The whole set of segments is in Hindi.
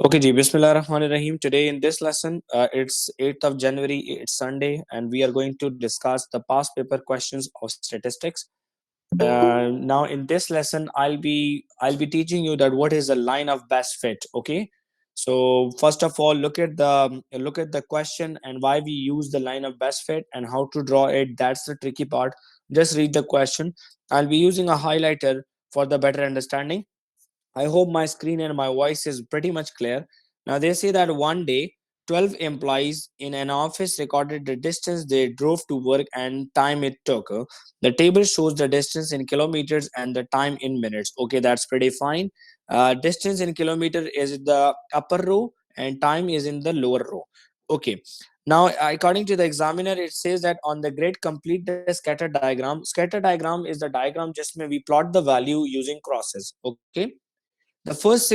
Okay, ji, Bismillah Rahman Rahim. Today in this lesson, it's 8th of January, it's Sunday, and we are going to discuss the past paper questions of statistics. Now in this lesson, I'll be teaching you that what is a line of best fit. Okay, so first of all, look at the question and why we use the line of best fit and how to draw it. That's the tricky part. Just read the question. I'll be using a highlighter for the better understanding. I hope my screen and my voice is pretty much clear. Now, they say that one day, 12 employees in an office recorded the distance they drove to work and time it took. The table shows the distance in kilometers and the time in minutes. Okay, that's pretty fine. Distance in kilometer is in the upper row and time is in the lower row. Okay. Now, according to the examiner, it says that on the grid, complete the scatter diagram. Scatter diagram is the diagram just where we plot the value using crosses. Okay, the first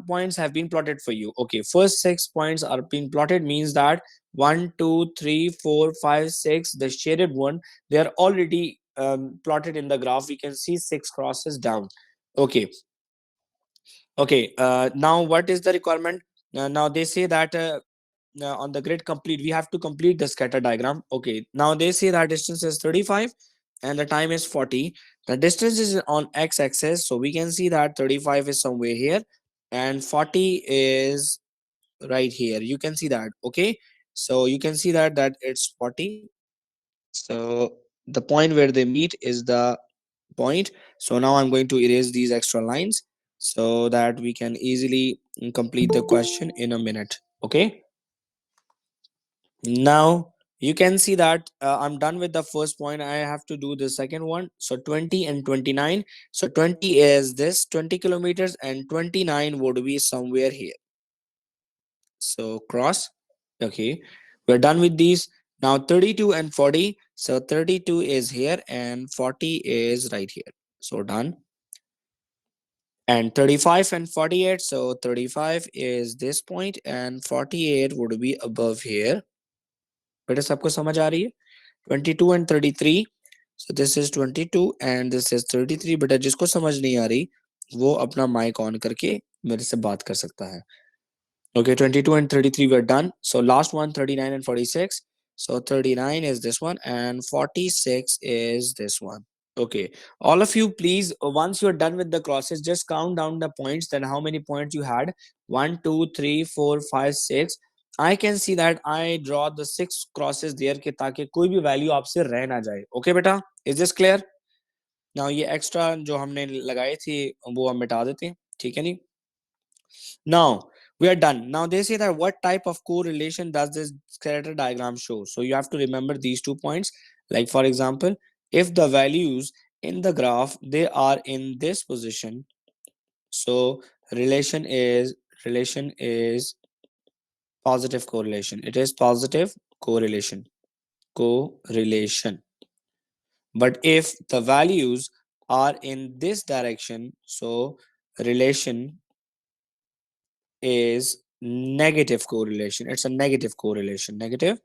points have been plotted for you. Okay, first 6 points are being plotted means that 1 2 3 4 5 6, the shaded one, they are already plotted in the graph. We can see 6 crosses down. Okay. Okay, now what is the requirement? Now they say that on the grid complete, we have to complete the scatter diagram. Okay, now they say that distance is 35 and the time is 40. The distance is on x-axis, so we can see that 35 is somewhere here and 40 is right here. You can see that. Okay, so you can see that it's 40. So the point where they meet is the point. So now I'm going to erase these extra lines so that we can easily complete the question in a minute. Okay, now you can see that I'm done with the first point. I have to do the second one. So 20 and 29. So 20 is this 20 kilometers and 29 would be somewhere here. So cross. Okay, we're done with these. Now 32 and 40. So 32 is here and 40 is right here. So done. And 35 and 48. So 35 is this point and 48 would be above here. बेटा सबको समझ आ रही है? 22 and 33. So this is 22 and this is 33. बेटा जिसको समझ नहीं आ रही वो अपना माइक ऑन करके मेरे से बात कर सकता है. Okay, 22 and 33 were done. So last one, 39 and 46. So 39 is this one and 46 is this one. Okay, all of you, please, once you're done with the crosses, just count down the points. Then how many points you had? 1 2 3 4 5 6. I can see that I draw the 6 crosses there कि ताकि कोई भी value आपसे रह ना जाए. Okay, बेटा, is this clear? Now ये extra जो हमने लगाए थे वो हम मिटा देते हैं. ठीक है नहीं? Now we are done. Now they say that what type of correlation does this scatter diagram show? So you have to remember these 2 points. Like for example, if the values in the graph they are in this position, so relation is positive correlation. It is positive correlation. Correlation. But if the values are in this direction, so relation is negative correlation. It's a negative correlation. Negative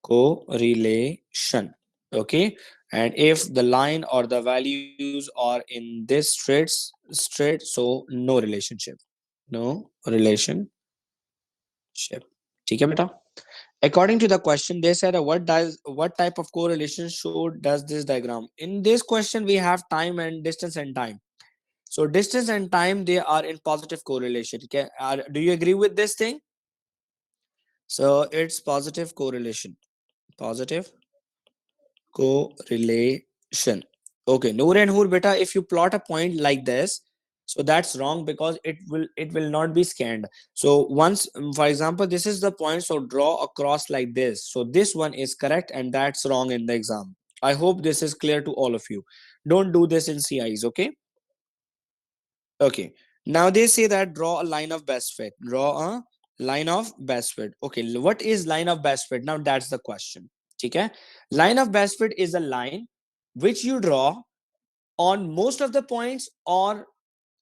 correlation. Okay, and if the line or the values are in this straight, so no relationship. No relationship. ठीक है बेटा. According to the question, they said what type of correlation show does this diagram? In this question, we have time and distance and time. So distance and time they are in positive correlation. Okay, do you agree with this thing? So it's positive correlation. Positive correlation. Okay, Noor and Hoor beta, if you plot a point like this, so that's wrong because it will not be scanned. So once, for example, this is the point, so draw a cross like this. So this one is correct and that's wrong in the exam. I hope this is clear to all of you. Don't do this in CIs, okay? Okay. Now they say that draw a line of best fit. Draw a line of best fit. Okay. What is line of best fit? Now that's the question. Okay. Line of best fit is a line which you draw on most of the points or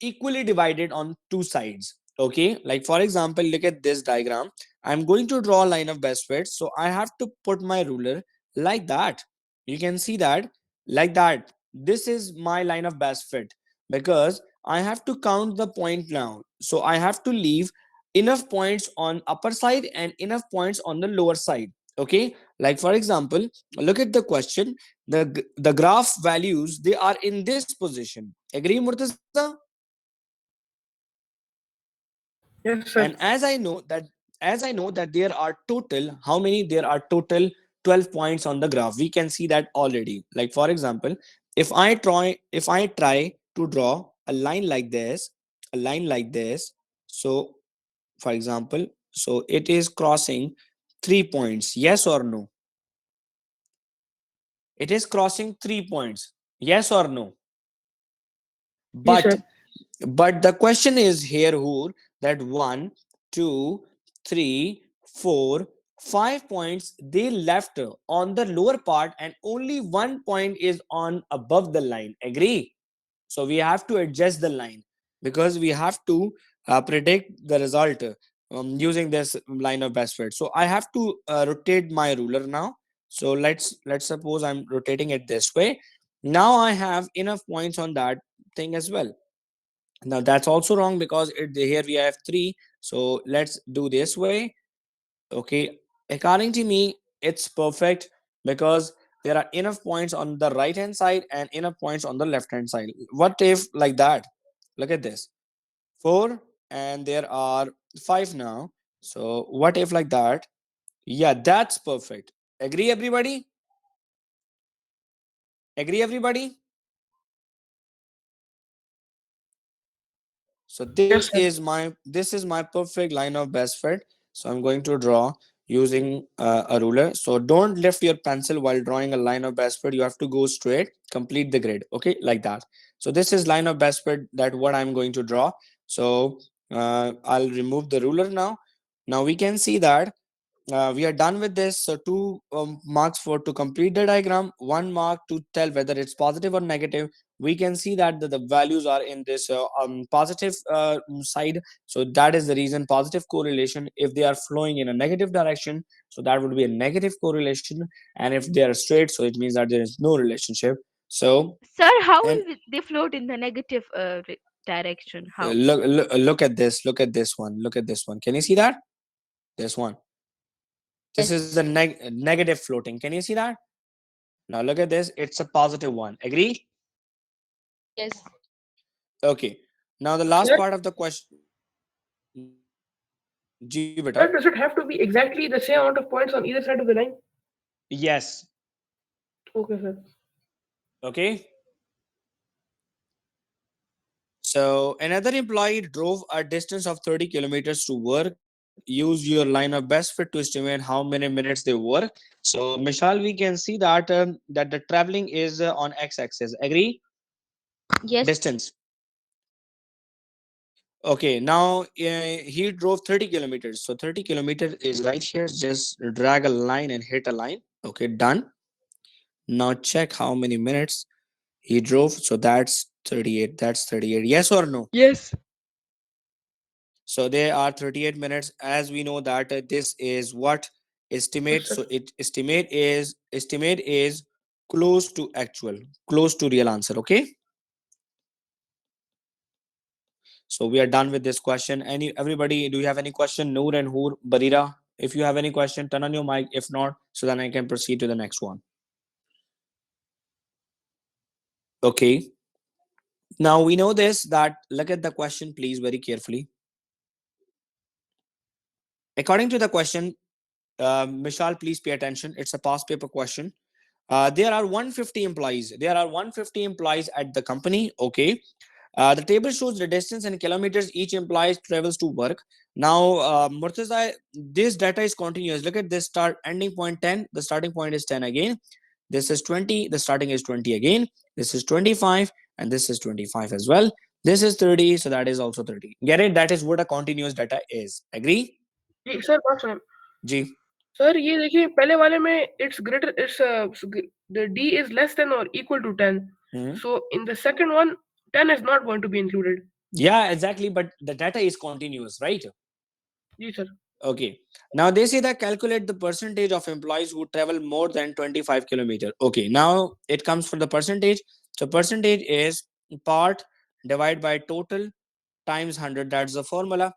equally divided on two sides. Okay. Like for example, look at this diagram. I'm going to draw a line of best fit. So I have to put my ruler like that. You can see that like that. This is my line of best fit because I have to count the point now. So I have to leave enough points on upper side and enough points on the lower side. Okay, like for example, look at the question. The graph values, they are in this position. Agree, Murtaza? Yes, sir. And as I know that there are total, how many there are total? 12 points on the graph. We can see that already. Like for example, if I try to draw a line like this, a line like this. So for example, so it is crossing 3 points, yes or no? It is crossing 3 points, yes or no? Yes, but sir. but the question is here, who that 1, 2, 3, 4, 5 points they left on the lower part, and only 1 point is on above the line. Agree? So we have to adjust the line, because we have to predict the result using this line of best fit. So I have to rotate my ruler now. So let's suppose I'm rotating it this way. Now I have enough points on that thing as well. Now that's also wrong, because here we have 3. So let's do this way. Okay, according to me it's perfect, because there are enough points on the right hand side and enough points on the left hand side. What if like that? Look at this. 4 and there are 5 now. So what if like that? Yeah, that's perfect. Agree everybody? Agree everybody? So Yes, sir. this is my perfect line of best fit. So I'm going to draw using a ruler. So don't lift your pencil while drawing a line of best fit. You have to go straight, complete the grid. Okay, like that. So this is line of best fit, that what I'm going to draw. So I'll remove the ruler now. Now we can see that we are done with this. So two marks for to complete the diagram, 1 mark to tell whether it's positive or negative. We can see that the values are in this positive side. So that is the reason, positive correlation. If they are flowing in a negative direction, so that would be a negative correlation. And if they are straight, so it means that there is no relationship. So Sir, how and will they float in the negative direction? How? look at this, look at this one, look at this one. Can you see that? This one. This is the Yes. negative floating. Can you see that? Now look at this. It's a positive one. Agree? Yes. Okay. Now the last Sir, part of the question. Ji beta. sir, does it have to be exactly the same amount of points on either side of the line? Yes. Okay, sir. Okay. So another employee drove a distance of 30 kilometers to work. Use your line of best fit to estimate how many minutes they work. So Mishal, we can see that the traveling is on x-axis. Agree? Yes. Distance. Okay, now he drove 30 kilometers. So 30 kilometers is right here. Just drag a line and hit a line. Okay, done. Now check how many minutes he drove. So that's 38. That's 38. Yes or no? Yes. So there are 38 minutes. As we know that this is what Yes, estimate. sir. So it estimate is close to actual, close to real answer. Okay. So we are done with this question. Any everybody, do you have any question? Noor and Hoor, Barira. If you have any question, turn on your mic. If not, so then I can proceed to the next one. Okay. Now we know this, that look at the question, please, very carefully. According to the question, Mishal, please pay attention. It's a past paper question. There are 150 employees. There are 150 employees at the company. Okay. The table shows the distance in kilometers each employee travels to work. Now, Murtaza, this data is continuous. Look at this start ending point 10. The starting point is 10 again. This is 20. The starting is 20 again. This is 25. And this is 25 as well. This is 30. So that is also 30. Get it? That is what a continuous data is. Agree? जी सर बात सुन G. सर ये देखिए पहले वाले में it's greater it's the d is less than or equal to 10 Hmm. so in the second one 10 is not going to be included. Yeah, exactly. But the data is continuous, right? जी sir. Okay. Now they say that calculate the percentage of employees who travel more than 25 kilometer. Okay. Now it comes for the percentage. So percentage is part divided by total times 100. That's the formula.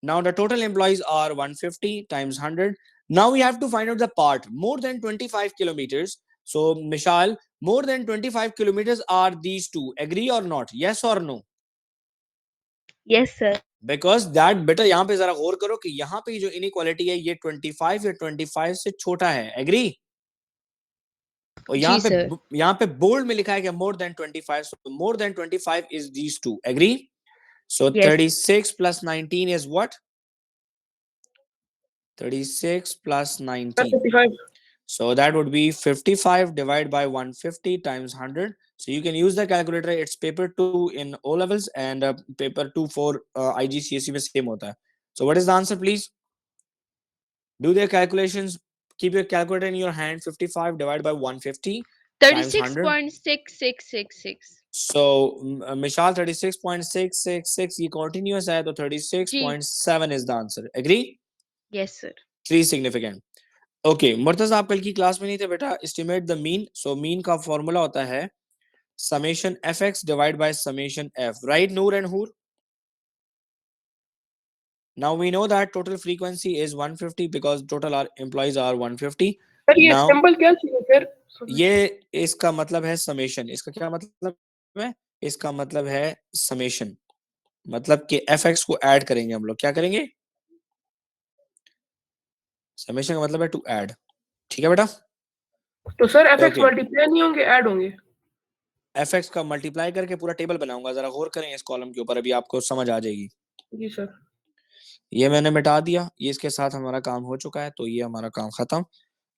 Now the total employees are 150 times 100. Now we have to find out the part more than 25 kilometers. So Mishal, more than 25 kilometers are these two. Agree or not? Yes or no? Yes, sir. Because that बेटा यहाँ पे जरा गौर करो कि यहाँ पे जो इनइक्वालिटी है ये 25 या 25 से छोटा है. एग्री? और जी सर. यहाँ पे बोल्ड में लिखा है कि more than 25. So more than 25 is these two. Agree? So Yes. 36 plus 19 is what? 36 plus 19. 55. So that would be 55 divided by 150 times 100. So you can use the calculator. It's paper 2 in O levels and paper 2 for IGCSE में same होता है. So what is the answer, please? Do their calculations. Keep your calculator in your hand. 55 divided by 150 times 100. 36.6666. So Mishal, 36.666 ये continuous है तो 36.7 is the answer. Agree? Yes, sir. 3 significant. Okay, Murtaza आप कल की क्लास में नहीं थे बेटा. Estimate the mean. So mean का फॉर्मूला होता है summation fx divided by summation f. Right, Noor and Hoor? Now we know that total frequency is 150 because total employees are 150. Sir ये Now सिंबल क्या चाहिए फिर? ये इसका मतलब है समेशन. इसका क्या मतलब है? इसका मतलब है समेशन. मतलब कि fx को ऐड करेंगे हम लोग. क्या करेंगे? समेशन का मतलब है टू ऐड. ठीक है बेटा? तो सर fx Okay. मल्टीप्लाई नहीं होंगे, ऐड होंगे. fx का मल्टीप्लाई करके पूरा टेबल बनाऊंगा. जरा गौर करें इस कॉलम के ऊपर, अभी आपको समझ आ जाएगी. जी सर. ये मैंने मिटा दिया. ये इसके साथ हमारा काम हो चुका है तो ये हमारा काम खत्म.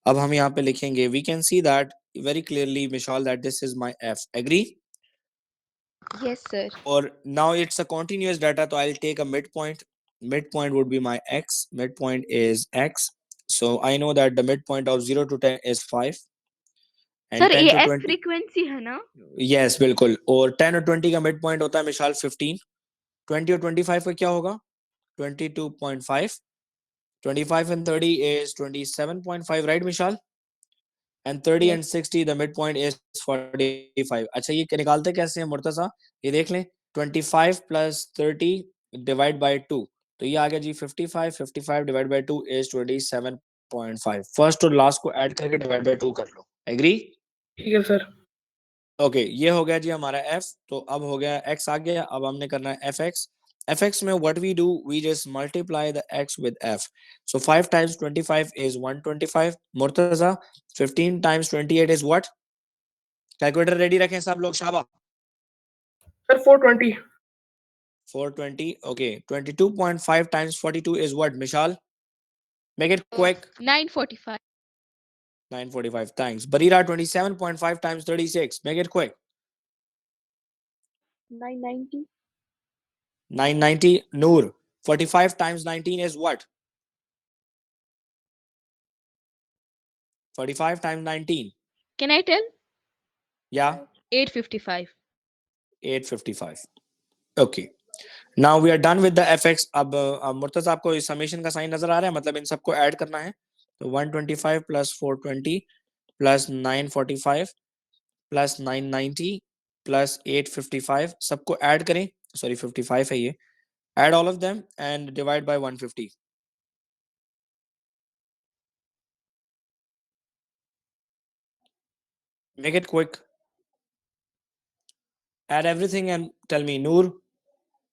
अब हम यहाँ पे लिखेंगे we can see that very clearly Mishal that this is my f. Agree? Yes, sir. और now it's a continuous data, so I'll take a midpoint. Midpoint would be my x. Midpoint is x. So I know that the midpoint of 0 to 10 is 5. And Sir, 10 ये to F 20. frequency है ना? Yes, बिल्कुल. और 10 और 20 का midpoint होता है मिशाल 15. 20 और 25 का क्या होगा? 22.5. 25 and 30 is 27.5, right, Mishal? And 30 Yes. and 60, the midpoint is 45. अच्छा ये निकालते कैसे हैं मुर्तज़ा? ये देख लें. 25 plus 30 divide by 2. तो ये आ गया जी 55. 55 divided by 2 is 27.5. फर्स्ट और लास्ट को ऐड करके डिवाइड बाय 2 कर लो. एग्री? ठीक है सर. ओके, ये हो गया जी हमारा f. तो अब हो गया x आ गया. अब हमने करना है fx. fx में what we do, we just multiply the x with f. So 5 times 25 is 125. Murtaza, 15 times 28 is what? Calculator ready रखें सब लोग. शाबा. Sir 420. 420. Okay, 22.5 times 42 is what, Mishal? Make it quick. 945. 945. Thanks. Barira, 27.5 times 36. Make it quick. 990. 990. Noor, 45 times 19 is what? 45 times 19. Can I tell? Yeah. 855. 855. Okay. Now we are done with the fx. अब मुर्तज़ा आपको इस समेशन का साइन नजर आ रहा है? मतलब इन सबको ऐड करना है. तो 125 plus 420 plus 945 plus 990 plus 855 सबको ऐड करें. सॉरी 55 है ये. Add all of them and divide by 150. Make it quick. Add everything and tell me. Noor,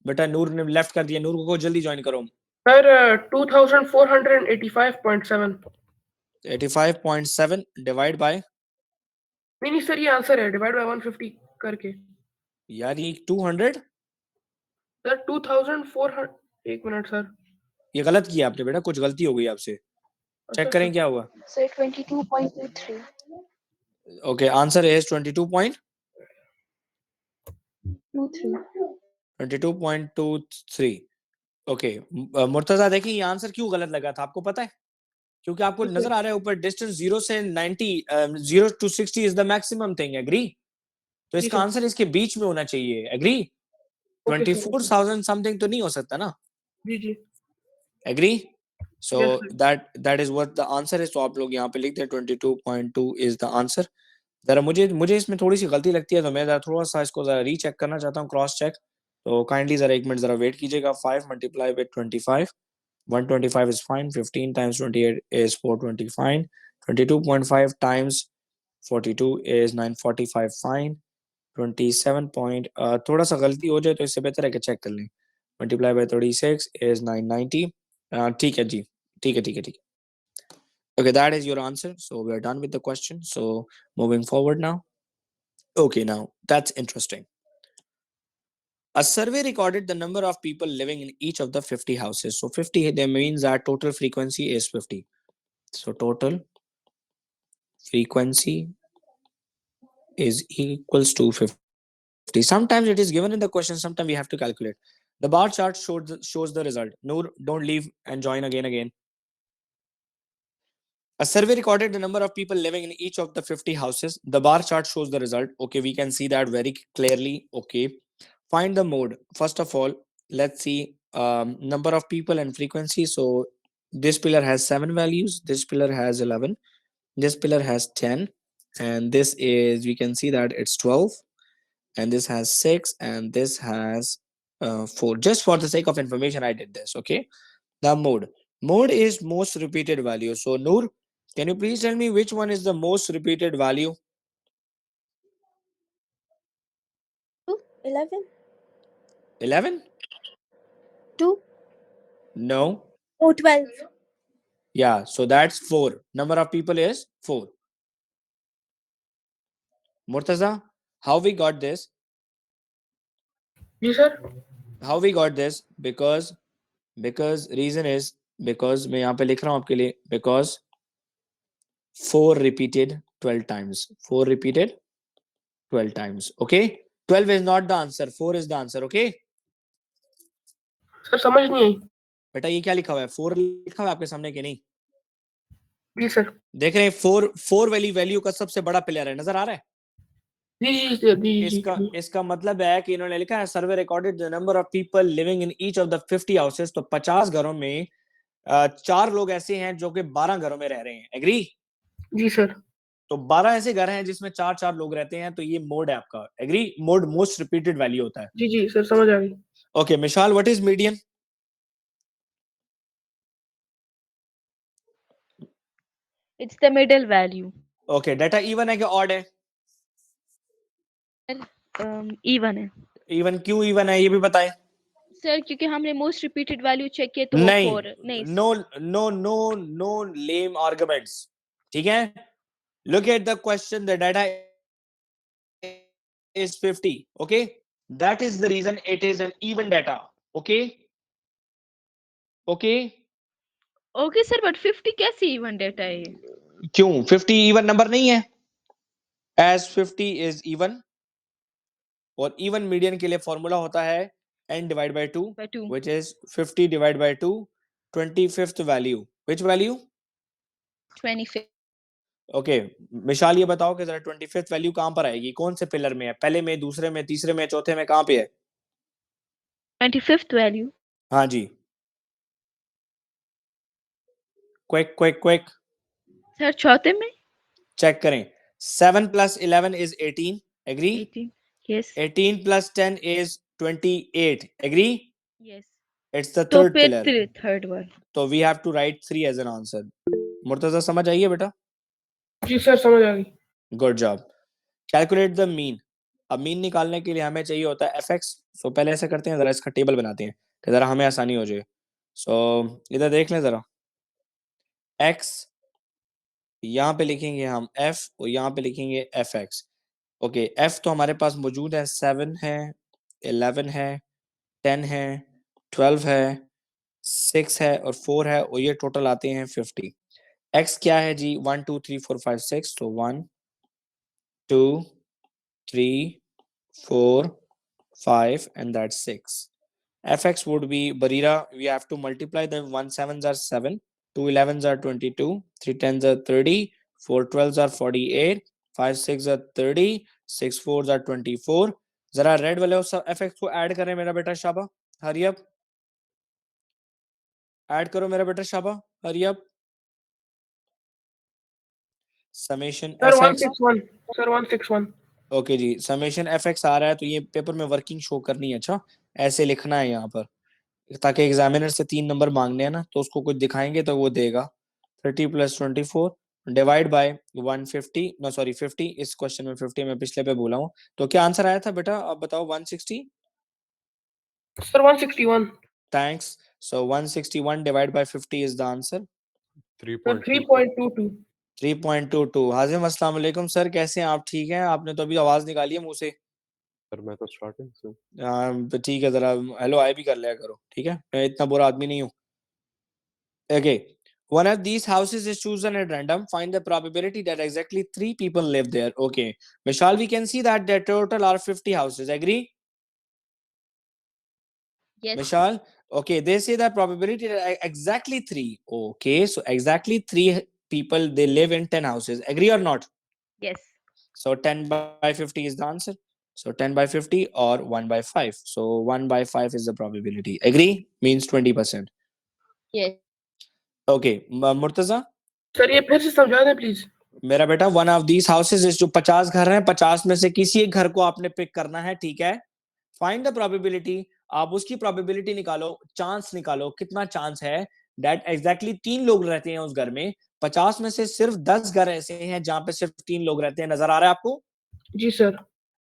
बेटा नूर ने लेफ्ट कर दिया. नूर को जल्दी ज्वाइन करो. सर 2485.7. 85.7 divide by. नहीं सर, ये आंसर है. डिवाइड बाय 150 करके. यार ये 200. सर 2400. एक मिनट सर. ये गलत किया आपने बेटा. कुछ गलती हो गई आपसे. चेक अच्छा, करें क्या हुआ. Sir, 22.23. Okay, answer is 22.23. 22.23. Okay, Murtaza देखिए ये आंसर क्यों गलत लगा था आपको पता है? क्योंकि आपको नजर आ रहा है ऊपर डिस्टेंस 0 से 90, 0 to 60 is the maximum thing. Agree? तो इसका sir. आंसर इसके बीच में होना चाहिए. एग्री? Okay, sir. 24,000 समथिंग तो नहीं हो सकता ना. जी जी. Agree? So Yes, sir. that is what the answer is. तो आप लोग यहाँ पे लिख दें 22.2 is the answer. जरा मुझे इसमें थोड़ी सी गलती लगती है तो मैं जरा थोड़ा सा इसको जरा रीचेक करना चाहता हूँ. Cross check. तो काइंडली जरा 1 मिनट जरा वेट कीजिएगा. 5 multiply with 25. 125 is fine. 15 times 28 is 420 fine. 22.5 times 42 is 945 fine. 27 point थोड़ा सा गलती हो जाए तो इससे बेहतर है कि चेक कर लें. Multiply by 36 is 990. ठीक है जी, ठीक है ठीक है ठीक है. Okay, that is your answer. So we are done with the question. So moving forward now. Okay, now that's interesting. A survey recorded the number of people living in each of the 50 houses. So 50 that means that total frequency is 50. So total frequency is equals to 50. Sometimes it is given in the question, sometimes we have to calculate. The bar chart shows the result. Noor, don't leave and join again. A survey recorded the number of people living in each of the 50 houses. The bar chart shows the result. Okay, we can see that very clearly. Okay, find the mode. First of all, let's see number of people and frequency. So this pillar has 7 values, this pillar has 11, this pillar has 10, and this is, we can see that it's 12, and this has 6, and this has 4. Just for the sake of information I did this. Okay, the mode is most repeated value. So Noor, can you please tell me which one is the most repeated value? 11. 11? 2. No. Oh, 12. Yeah, so that's 4. Number of people is 4. Murtaza, how we got this? जी sir. How we got this? Because reason is because मैं यहाँ पे लिख रहा हूँ आपके लिए, because 4 repeated 12 times. 4 repeated 12 times. Okay, 12 is not the answer, 4 is the answer. Okay, sir समझ नहीं आई. बेटा ये क्या लिखा हुआ है? 4 लिखा हुआ है आपके सामने कि नहीं? जी सर. देख रहे हैं 4 वाली वैल्यू का सबसे बड़ा प्लेयर है, नजर आ रहा है? जी जी जी जी जी. इसका मतलब है कि इन्होंने लिखा है survey recorded the number of people living in each of the 50 houses. तो 50 घरों में 4 लोग ऐसे हैं जो कि 12 घरों में रह रहे हैं. एग्री? जी सर. तो 12 ऐसे घर हैं जिसमें 4 लोग रहते हैं, तो ये मोड है आपका. Agree? Mode most repeated value होता है. जी जी सर समझ आ गई. Okay Mishal, what is median? It's the middle value. Okay, data even है कि ऑड है? Even है. इवन क्यों इवन है ये भी बताएं. सर क्योंकि हमने मोस्ट रिपीटेड वैल्यू चेक किया तो वो 4 नहीं. नो लेम आर्गुमेंट्स. ठीक है, look at the question. The data is 50. Okay, that is the reason it is an even data. Okay, okay sir, but 50 कैसे इवन डेटा है? क्यों 50 even नंबर नहीं है? as 50 is even, और even मीडियन के लिए फॉर्मूला होता है n divided by 2, By 2. which is 50 divided by 2, 25th value. Which value? 25. Okay मिशाल, ये बताओ कि जरा 25th वैल्यू कहां पर आएगी? कौन से पिलर में है? पहले में, दूसरे में, तीसरे में, चौथे में, कहां पे है? 25th value. हाँ जी, क्विक सर चौथे में. चेक करें. 7 plus 11 is 18. Agree? 18. Yes. 18 plus 10 is 28. Agree? Yes. It's the तो third फिर pillar. Third one. So we have to write 3 as an answer. Murtaza समझ आई है बेटा? जी सर समझ आ गई. Good job. Calculate the mean. अब मीन निकालने के लिए हमें चाहिए होता है fx. सो पहले ऐसा करते हैं, जरा इसका टेबल बनाते हैं कि जरा हमें आसानी हो जाए. सो इधर देख लें जरा. x यहाँ पे लिखेंगे हम f, और यहाँ पे लिखेंगे fx. ओके, f तो हमारे पास मौजूद है. 7 है, 11 है, 10 है, 12 है, 6 है और 4 है, और ये टोटल आते हैं 50. x क्या है जी? 1 2 3 4 5 6. तो 1 2 3 4 5 and that's 6. fx would be, Barira, we have to multiply them. 1 7s are 7, 2 11s are 22, 3 10s are 30, 4 12s are 48, 5 6 are 30, 6 4s are 24. जरा रेड वाले fx को ऐड करें मेरा बेटा शाबा. हरी अप, ऐड करो मेरा बेटा शाबा. Hurry up. Summation sir fx. 161. Sir 161. Okay जी, समेशन fx आ रहा है, तो ये पेपर में वर्किंग शो करनी है. अच्छा, ऐसे लिखना है यहाँ पर, ताकि एग्जामिनर से 3 नंबर मांगने हैं ना, तो उसको कुछ दिखाएंगे तो वो देगा। 30 + 24 डिवाइड बाय 150, नो सॉरी 50, इस क्वेश्चन में 50 मैं पिछले पे बोला हूँ। तो क्या आंसर आया था बेटा, आप बताओ। 160। Sir 161। Thanks. So 161 divide by 50 is the answer. Sir 3.22. 3.22। 3.22। हाजिम अस्सलाम वालेकुम सर, कैसे हैं आप? ठीक हैं? आपने तो अभी आवाज निकाली है मुंह से। सर मैं तो स्टार्टिंग से। तो ठीक है, जरा हेलो हाय भी कर लिया करो, ठीक है? मैं इतना बुरा आदमी नहीं हूँ। Okay. One of these houses is chosen at random. Find the probability that exactly 3 people live there. Okay. Vishal, we can see that the total are 50 houses. Agree? Yes. Vishal? Okay. They say that probability that exactly 3. Okay. So exactly 3 people, they live in 10 houses. Agree or not? Yes. So 10 by 50 is the answer. So 10 by 50 or 1 by 5. So 1 by 5 is the probability. Agree? Means 20%. Yes. Okay. Murtaza? Sir ये फिर से समझा दें प्लीज। मेरा बेटा, one of these houses is, जो 50 घर हैं, 50 में से किसी एक घर को आपने पिक करना है, ठीक है? फाइंड द प्रोबेबिलिटी, आप उसकी प्रोबेबिलिटी निकालो, चांस निकालो, कितना चांस है दैट एग्जैक्टली 3 लोग रहते हैं उस घर में। 50 में से सिर्फ 10 घर ऐसे हैं जहां पे सिर्फ 3 लोग रहते हैं। नजर आ रहा है आपको? जी सर।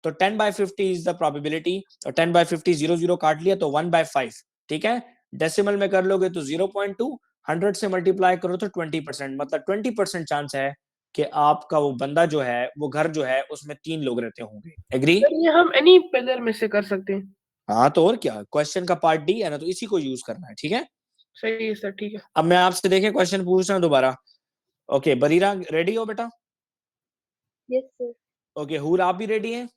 तो 10 by 50 इज द प्रोबेबिलिटी। और 10 by 50 0 0 काट लिया तो 1 by 5, ठीक है? डेसिमल में कर लोगे तो 0.2, 100 से मल्टीप्लाई करो तो 20%, मतलब 20% चांस है कि आपका वो बंदा जो है, वो घर जो है, उसमें 3 लोग रहते होंगे। एग्री? सर ये हम एनी पेलर में से कर सकते हैं। हाँ, तो और क्या, क्वेश्चन का पार्ट डी है ना, तो इसी को यूज करना है, ठीक है? सही है सर, ठीक है। अब मैं आपसे देखें क्वेश्चन पूछ रहा हूँ दोबारा। ओके, बरीरा रेडी हो बेटा? Yes, sir. ओके, हूर आप भी रेडी हैं?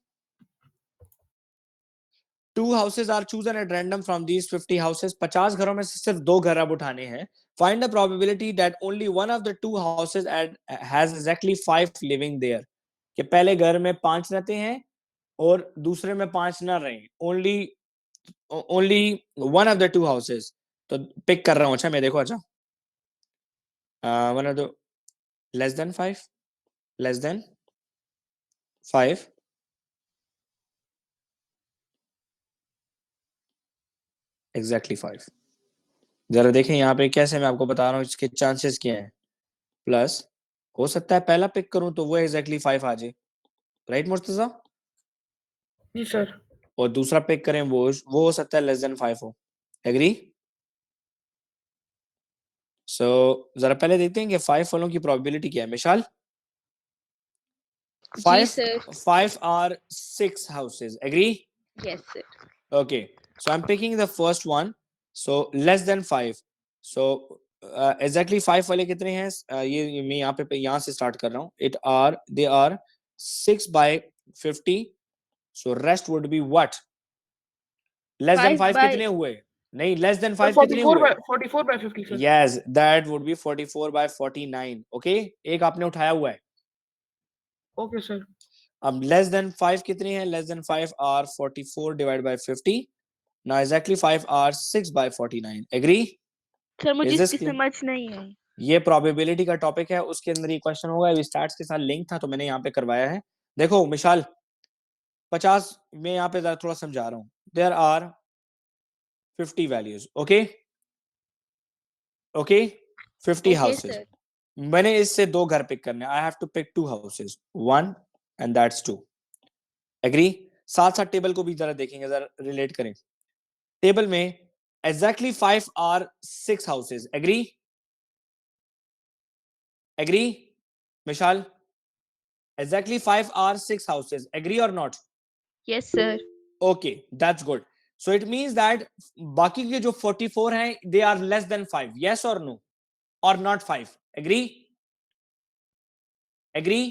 Two houses are chosen at random from these 50 houses. 50 घरों में से सिर्फ 2 घर अब उठाने हैं। Find the probability that only one of the 2 houses has exactly 5 living there. कि पहले घर में 5 रहते हैं और दूसरे में 5 ना रहे। Only one of the 2 houses. तो पिक कर रहा हूँ। अच्छा, मैं देखो, अच्छा, one of the less than 5, less than 5, exactly 5। जरा देखें यहाँ पे कैसे, मैं आपको बता रहा हूँ इसके चांसेस क्या हैं। प्लस हो सकता है पहला पिक करूं तो वो एग्जैक्टली 5 आ जाए, राइट मुर्तजा? जी सर। और दूसरा पिक करें वो हो सकता है लेस देन 5 हो। एग्री? सो जरा पहले देखते हैं कि 5 वालों की प्रोबेबिलिटी क्या है। मिशाल? जी 5 sir. 5 are 6 houses. Agree? Yes sir. Okay. So I'm picking the first one. So less than 5. So exactly 5 वाले कितने हैं? ये मैं यहाँ से स्टार्ट कर रहा हूँ। They are 6 by 50. So rest would be what? Less than 5 by कितने हुए? नहीं, less than सर 5 कितने हुए? 44 by 50 sir. Yes, that would be 44 by 49. Okay, एक आपने उठाया हुआ है। Okay sir. अब less than 5 कितने हैं? Less than 5 are 44 divided by 50. Now exactly 5 are 6 by 49. Agree? Sir मुझे Is this इसकी clear? समझ नहीं आई। ये प्रोबेबिलिटी का टॉपिक है, उसके अंदर ये क्वेश्चन होगा। अभी स्टार्ट्स के साथ लिंक था तो मैंने यहाँ पे करवाया है। देखो मिशाल, 50 में यहाँ पे थोड़ा समझा रहा हूँ। There are 50 values. Okay? Okay? 50 okay houses. Sir. मैंने इससे 2 घर पिक करने। I have to pick 2 houses, 1 and that's 2। Agree? साथ साथ टेबल को भी जरा देखेंगे, जरा रिलेट करें। टेबल में exactly 5 or 6 houses. Agree? Agree Mishal? Exactly 5 or 6 houses. Agree और not? Yes sir. Okay, that's good. So it means that बाकी के जो 44 हैं, they are less than 5। Yes और नो? और not 5? Agree? Agree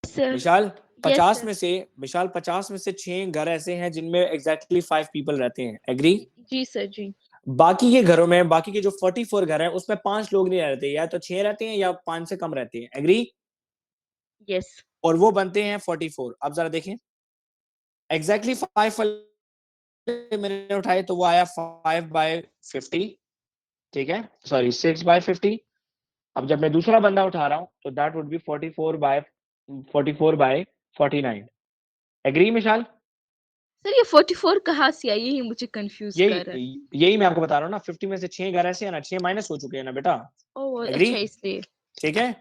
sir. Vishal? Yes, 50 sir. में से विशाल 50 में से 6 घर ऐसे हैं जिनमें एग्जैक्टली 5 पीपल रहते हैं। एग्री? जी सर जी। बाकी के घरों में, बाकी के जो 44 घर हैं, उसमें 5 लोग नहीं रहते, या तो 6 रहते हैं या 5 से कम रहते हैं। एग्री? यस। और वो बनते हैं 44। अब जरा देखें, एग्जैक्टली 5 मैंने उठाए तो वो आया 5 बाय 50, ठीक है? Sorry 6 by 50। अब जब मैं दूसरा बंदा उठा रहा हूं तो that would be 44 by 49। Agree Mishal? Sir ये 44 कहाँ से आई, यही मुझे कंफ्यूज कर रहा है। यही मैं आपको बता रहा हूँ ना, 50 में से 6 घर ऐसे है ना, 6 माइनस हो चुके हैं ना बेटा, ओह एग्री? अच्छा, इसलिए। ठीक है,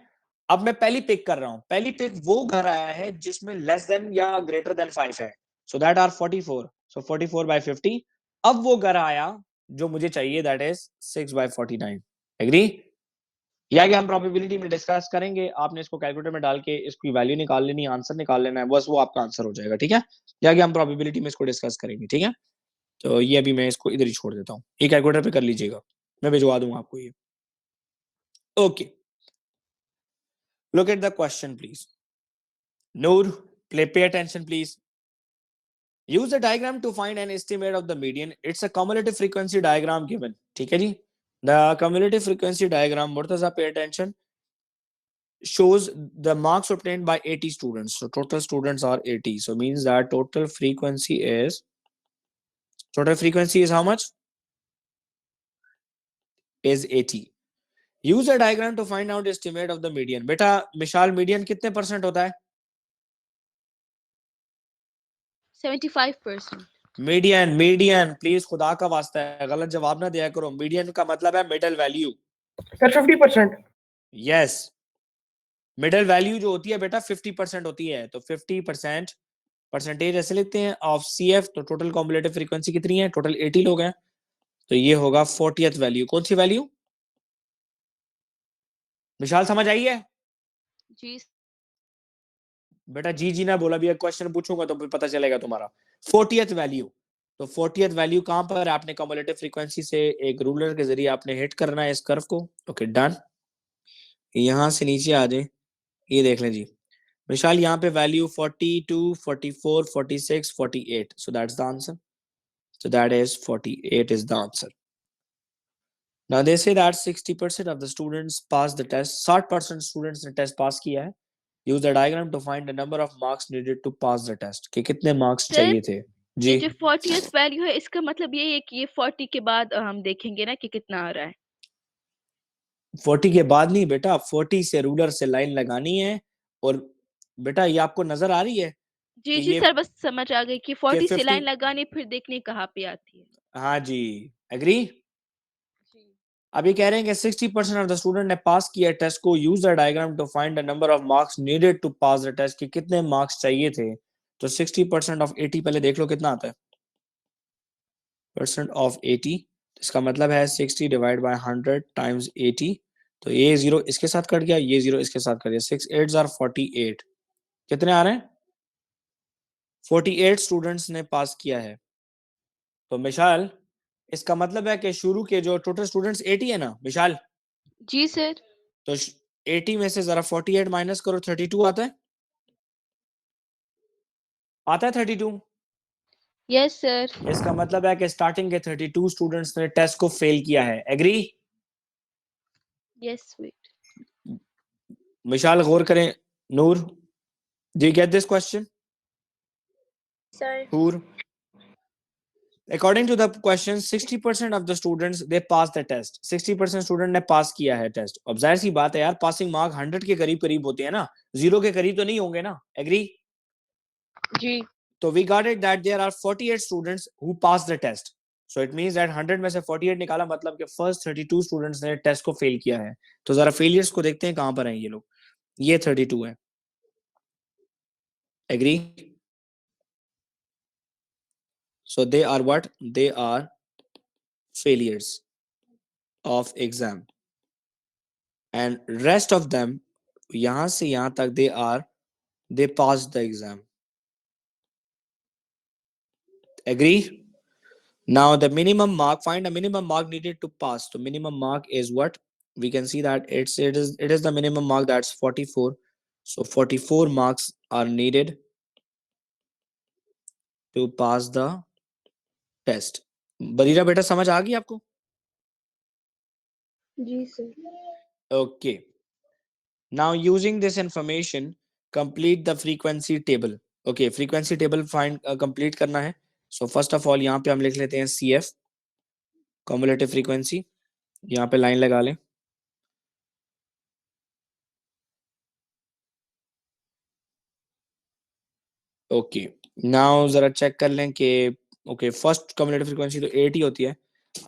अब मैं पहली पिक कर रहा हूँ, पहली पिक वो घर आया है जिसमें लेस देन या ग्रेटर देन 5 है, so that are 44, so 44 by 50। अब वो घर आया जो मुझे चाहिए, दैट इज 6 बाय 49, एग्री? या कि हम प्रोबेबिलिटी में डिस्कस करेंगे, आपने इसको कैलकुलेटर में डाल के इसकी वैल्यू निकाल लेनी, आंसर निकाल लेना है, बस वो आपका आंसर हो जाएगा, ठीक है? या कि हम प्रोबेबिलिटी में इसको डिस्कस करेंगे, ठीक है? तो ये अभी मैं इसको इधर ही छोड़ देता हूँ, ये कैलकुलेटर पे कर लीजिएगा, मैं भिजवा दूंगा आपको ये। Okay, look at the question please. Noor, pay attention please. Use the diagram to find an estimate of the median. It's a cumulative frequency diagram given, ठीक है जी? The cumulative frequency diagram, Murtaza, pay attention, shows the marks obtained by 80 students. So total students are 80. So means that total frequency is how much? Is 80. Use a diagram to find out the estimate of the median. बेटा मिशाल, median कितने परसेंट होता है? 75%। मीडियन प्लीज, खुदा का वास्ता है गलत जवाब ना दिया करो। मीडियन का मतलब है middle value. Sir 50%। Yes, middle value जो होती है बेटा 50% होती है, तो 50% परसेंटेज ऐसे लिखते हैं ऑफ सीएफ। तो टोटल कॉम्युलेटिव फ्रीक्वेंसी कितनी है? टोटल 80 लोग हैं, तो ये होगा 40th वैल्यू। कौन सी वैल्यू विशाल, समझ आई है? जी बेटा जी जी ना बोला, भी क्वेश्चन पूछूंगा तो पता चलेगा तुम्हारा। 40th वैल्यू, तो 40th वैल्यू कहां पर? आपने कॉम्युलेटिव फ्रीक्वेंसी से एक रूलर के जरिए आपने हिट करना है इस कर्व को। ओके डन, यहां से नीचे आ जाए, ये देख लें जी विशाल, यहाँ पे value 42, 44, 46, 48, so that's the answer. So that is 48 is the answer. Now they say that 60% of the students pass the test. 60% students ने टेस्ट पास किया है। Use the diagram to find the number of marks needed to pass the test. कि कितने मार्क्स सर, चाहिए थे जी? ये जो 40th वैल्यू है, इसका मतलब ये है कि ये 40 के बाद हम देखेंगे ना कि कितना आ रहा है। 40 के बाद नहीं बेटा, 40 से रूलर से लाइन लगानी है। और बेटा ये आपको नजर आ रही है जी कि जी ये सर, बस समझ आ गई कि कि 40 से 50, लाइन लगानी, फिर देखने कहाँ पे आती है। हाँ जी, एग्री? जी अब ये कह रहे हैं कि 60% ऑफ द स्टूडेंट ने पास किया टेस्ट को। Use the diagram to find the number of marks needed to pass the test, कि कितने मार्क्स चाहिए थे। तो 60% ऑफ 80, पहले देख लो कितना आता है। परसेंट ऑफ 80, इसका मतलब है 60 डिवाइड बाय 100 टाइम्स 80। तो ये जीरो इसके साथ कट गया, ये जीरो इसके साथ कट गया, 6 8 आर 48। कितने आ रहे हैं? 48 स्टूडेंट्स ने पास किया है। तो मिशाल, इसका मतलब है कि शुरू के जो टोटल स्टूडेंट्स 80 है ना विशाल, जी सर। तो 80 में से जरा 48 माइनस करो, 32 आता है। आता है 32। Yes sir. इसका मतलब है कि स्टार्टिंग के 32 स्टूडेंट्स ने टेस्ट को फेल किया है, एग्री? Yes wait. मिशाल गौर करें। Noor, do you get this question? Sir. Noor, according to the question 60% of the students they pass the test। 60% student ने पास किया है टेस्ट। अब जाहिर सी बात है यार, पासिंग मार्क 100 के करीब करीब होते हैं ना, 0 के करीब तो नहीं होंगे ना, एग्री? जी तो we got it that there are 48 students who passed the test, so it means that 100 में से 48 निकाला, मतलब कि फर्स्ट 32 स्टूडेंट्स ने टेस्ट को फेल किया है। तो जरा फेलियर्स को देखते हैं कहां पर हैं ये लोग। ये 32 है, agree? so they are what? They are failures of exam, and rest of them, यहां से यहां तक, they passed the exam, agree? Now the minimum mark, find a minimum mark needed to pass. So minimum mark is what? We can see that it is the minimum mark, that's 44. So 44 marks are needed to pass the test. Bareera बेटा समझ आ गई आपको? जी sir. Okay. Now using this information, complete the frequency table. Okay, frequency table find complete करना है। So first of all यहाँ पे हम लिख लेते हैं CF, cumulative frequency। यहाँ पे लाइन लगा लें। Okay, नाउ जरा चेक कर लें कि ओके फर्स्ट कम्युलेटिव फ्रीक्वेंसी तो 8 ही होती है।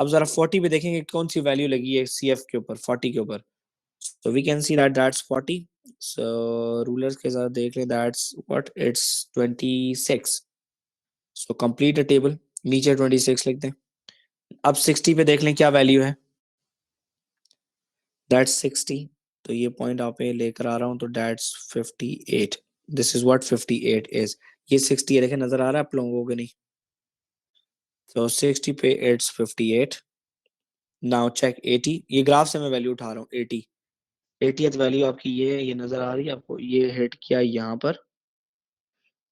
अब जरा 40 पे देखेंगे कौन सी वैल्यू लगी है CF के ऊपर, 40 के ऊपर। So we can see that that's 40। So rulers के साथ देख लें, that's what, it's 26। So complete a table, नीचे 26 लिख दें। अब 60 पे देख लें क्या वैल्यू है, दैट्स 60। तो ये पॉइंट आप पे लेकर आ रहा हूँ, तो that's 58। This is what 58 is. ये 60 है, देखें नजर आ रहा है आप लोगों को नहीं? तो 60 पे इट्स 58। नाउ चेक 80, ये ग्राफ से मैं वैल्यू उठा रहा हूँ। 80th वैल्यू आपकी ये नजर आ रही है आपको, ये हिट किया यहाँ पर।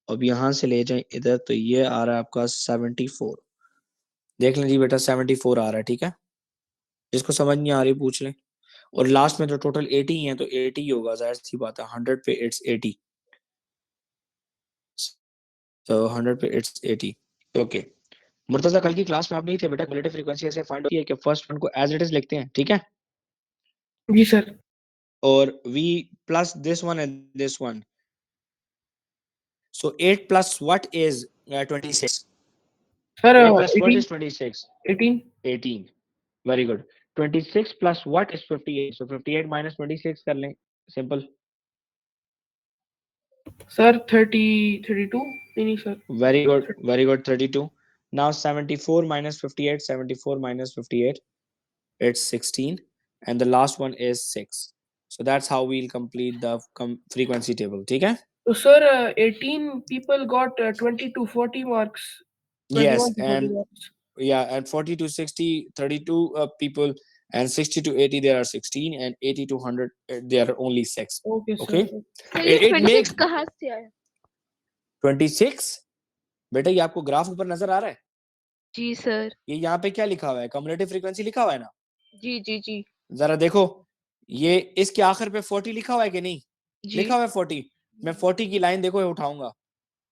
अब यहाँ से ले जाएं इधर, तो ये आ रहा है आपका 74। देख लें जी बेटा, 74 आ रहा है, ठीक है। जिसको समझ नहीं आ रही पूछ लें। और लास्ट में तो टोटल 80 ही है, तो 80 ही होगा, जाहिर सी बात है। 100 पे इट्स 80, तो 100 पे इट्स 80। ओके मुर्तजा, कल की क्लास में आप नहीं थे बेटा। क्युमुलेटिव फ्रीक्वेंसी ऐसे फाइंड होती है कि फर्स्ट वन को एज इट इज लिखते हैं, ठीक है, जी सर। और we plus this one and this one. So 8 plus what is 26? Sir 8 plus what 18 is 26? 18 18. Very good. 26 plus what is 58? So 58 minus 26 कर लें, simple. सर 30 32 नहीं sir Very good. Very good. 32. Now 74 minus 58. 74 minus 58. It's 16. And the last one is 6. So that's how we'll complete the frequency table. ठीक है? तो sir 18 people got 20 to 40 marks, 21 Yes. to 40 And marks. yeah, and 40 to 60, 32 people, and 60 to 80 there are 16, and 80 to 100 there are only 6. Okay sir. Okay, sir ये it 26 makes कहाँ से आया? 26। बेटा ये आपको ग्राफ ऊपर नजर आ रहा है, जी सर। ये यहाँ पे क्या लिखा हुआ है, कम्युलेटिव फ्रीक्वेंसी लिखा हुआ है ना। जी जी जी जरा देखो, ये इसके आखिर पे 40 लिखा हुआ है कि नहीं? जी लिखा हुआ है 40। मैं 40 की लाइन देखो उठाऊंगा,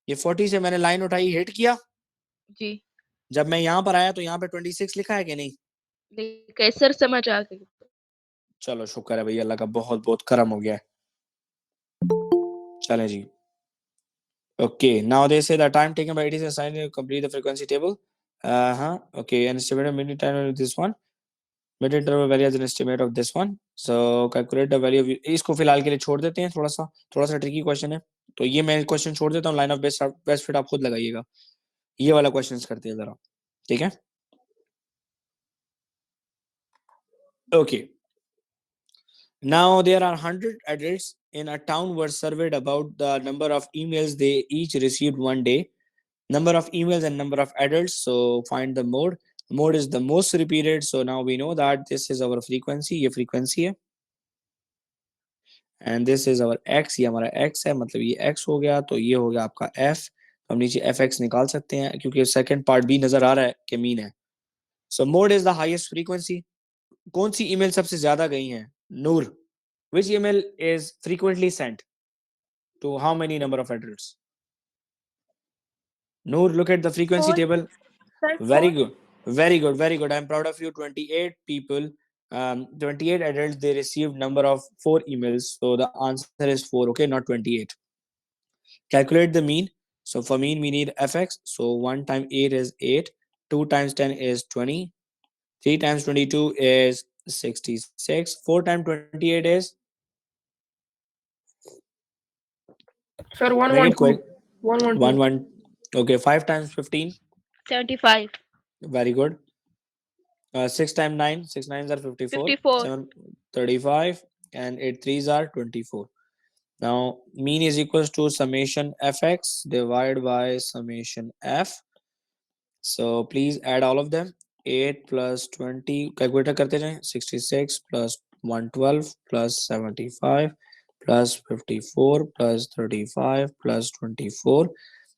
ये 40 से मैंने लाइन उठाई, हिट किया, जी। जब मैं यहाँ पर आया तो यहाँ पे 26 लिखा है कि नहीं? लेकिन सर समझ आ गई। चलो शुक्र है भैया, अल्लाह का बहुत बहुत करम हो गया है। चलें जी। Okay, now they say the time taken by it is assigned to complete the frequency table. Okay, and estimated minute time of this one. Mid interval value as an estimate of this one. So calculate the value of इसको फिलहाल के लिए छोड़ देते हैं, थोड़ा सा ट्रिकी क्वेश्चन है, तो ये मैं क्वेश्चन छोड़ देता हूँ। लाइन ऑफ बेस्ट फिट आप खुद लगाइएगा, ये वाला क्वेश्चन करते हैं जरा, ठीक है। Okay, now there are 100 adults in a town were surveyed about the number of emails they each received one day. Number of emails and number of adults. So find the mode is the most repeated. So now we know that this is our frequency, ये frequency है, and this is our x, ये हमारा x है, मतलब ये x हो गया, तो ये हो गया आपका f। तो हम नीचे fx निकाल सकते हैं क्योंकि सेकंड पार्ट भी नजर आ रहा है कि मीन है। सो mode is the highest frequency. कौन सी ईमेल सबसे ज्यादा गई हैं? नूर, which email is frequently sent to how many number of adults? Noor, look at the frequency 4. table. Sir, Very 4. good. Very good. Very good. I'm proud of you. 28 people, 28 adults, they received number of 4 emails. So the answer is 4, okay, not 28. Calculate the mean. So for mean, we need fx. So 1 times 8 is 8. 2 times 10 is 20. 3 times 22 is 66. 4 times 28 is? Sir Make it 112 quick. 112 1, 1. Okay, 5 times 15. 75 Very good. 6 times 9, 6 nines are 54, 54 7 35, and 8 threes are 24. Now mean is equals to summation fx divided by summation f. So please add all of them. 8 plus 20, calculator करते जाएं, 66 plus 112 plus 75 plus 54 plus 35 plus 24.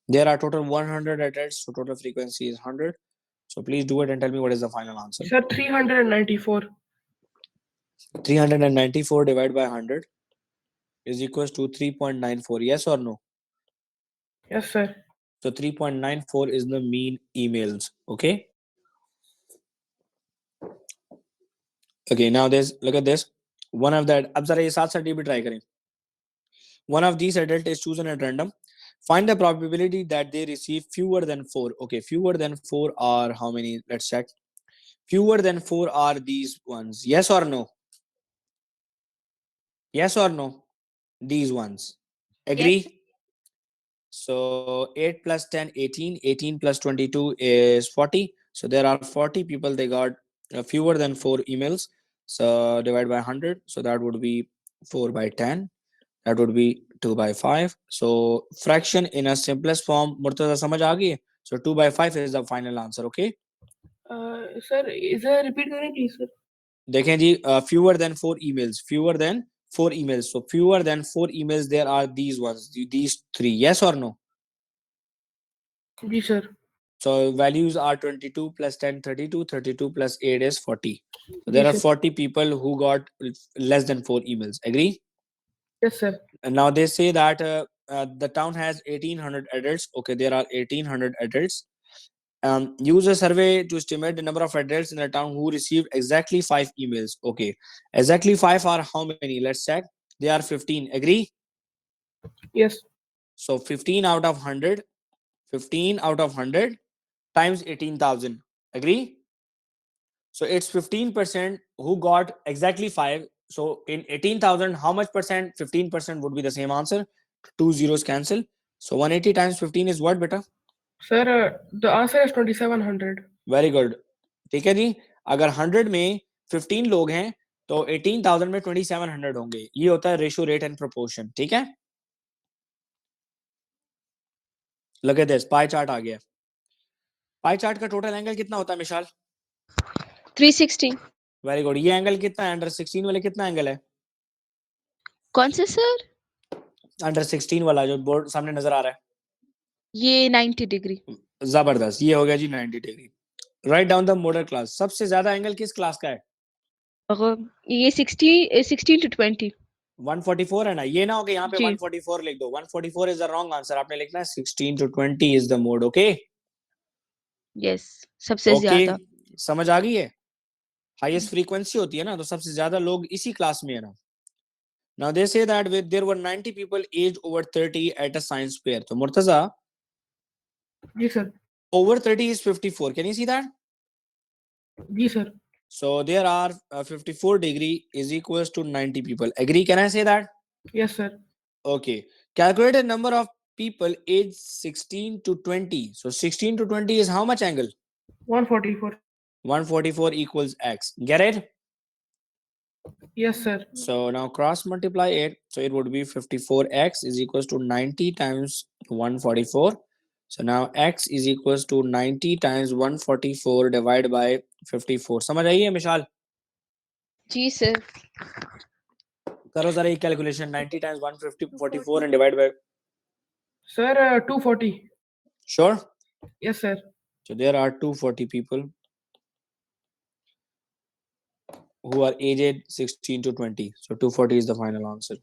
There are total 100 adults, so total frequency is 100. So please do it and tell me what is the final answer. Sir 394. 394 divided by 100 is equals to 3.94. Yes or no? Yes sir. So 3.94 is the mean emails. Okay. Okay. Now look at this. One of that. अब जरा ये साथ साथ ये भी try करें. One of these adult is chosen at random. Find the probability that they receive fewer than 4. Okay, fewer than 4 are how many? Let's check. Fewer than 4 are these ones. Yes or no? Yes or no? These ones. Agree? Yes. So 8 plus 10, 18. 18 plus 22 is 40. So there are 40 people, they got fewer than 4 emails. So divide by 100. So that would be 4 by 10. That would be 2 by 5. So fraction in a simplest form. Murtaza samajh aa gayi hai? So 2 by 5 is the final answer. Okay. Sir, इसे repeat करें please sir. देखें जी, fewer than 4 emails. Fewer than 4 emails. So fewer than 4 emails, there are these ones. These 3. Yes or no? Ji sir. So values are 22 plus 10, 32. 32 plus 8 is 40. So there ji are sir. 40 people who got less than 4 emails. Agree? Yes sir. And now they say that the town has 1800 adults. Okay, there are 1800 adults. Use a survey to estimate the number of adults in the town who received exactly 5 emails. Okay, exactly 5 are how many? Let's check. They are 15. Agree? Yes. So 15 out of 100. 15 out of 100 times 18,000. Agree? So it's 15% who got exactly 5. So in 18,000, how much percent? 15% would be the same answer. Two zeros cancel. So 180 times 15 is what, beta? Sir, the answer is 2700. Very good. ठीक है जी. अगर 100 में 15 लोग हैं तो 18,000 में 2700 होंगे. ये होता है रेशियो, रेट एंड प्रोपोर्शन. ठीक है. Look at this. Pie chart आ गया. पाई चार्ट का टोटल एंगल कितना होता है मिशाल? 360. Very good. ये एंगल कितना है? अंडर 16 वाले कितना एंगल है? कौन से सर? अंडर 16 वाला जो बोर्ड सामने नजर आ रहा है. ये 90 डिग्री. जबरदस्त. ये हो गया जी 90 degree. Write down the model class. सबसे ज्यादा एंगल किस क्लास का है? और ये 16 to 20. 144 है ना. ये ना हो कि यहाँ पे जी. 144 लिख दो. 144 इज द रॉन्ग आंसर. आपने लिखना है 16 to 20 is the mode. Okay. Yes, सबसे ओके, ज्यादा. समझ आ गई है. हाईएस्ट फ्रीक्वेंसी होती है ना, तो सबसे ज्यादा लोग इसी क्लास में है ना. Now they say that there were 90 people aged over 30 at a science fair. So Murtaza, ji sir. over 30 is 54. Can you see that? Ji sir. So there are 54 degree is equals to 90 people. Agree? Can I say that? Yes sir. Okay. Calculate the number of people aged 16 to 20. So 16 to 20 is how much angle? 144. 144 equals x. Get it? Yes sir. So now cross multiply it. So it would be 54x is equals to 90 times 144. So now x is equals to 90 times 144 divided by 54. समझ आई है मिशाल? जी सर. करो जरा ये calculation. 90 times 144 and divide by. Sir, 240. Sure? Yes sir. So there are 240 people who are aged 16 to 20. So 240 is the final answer.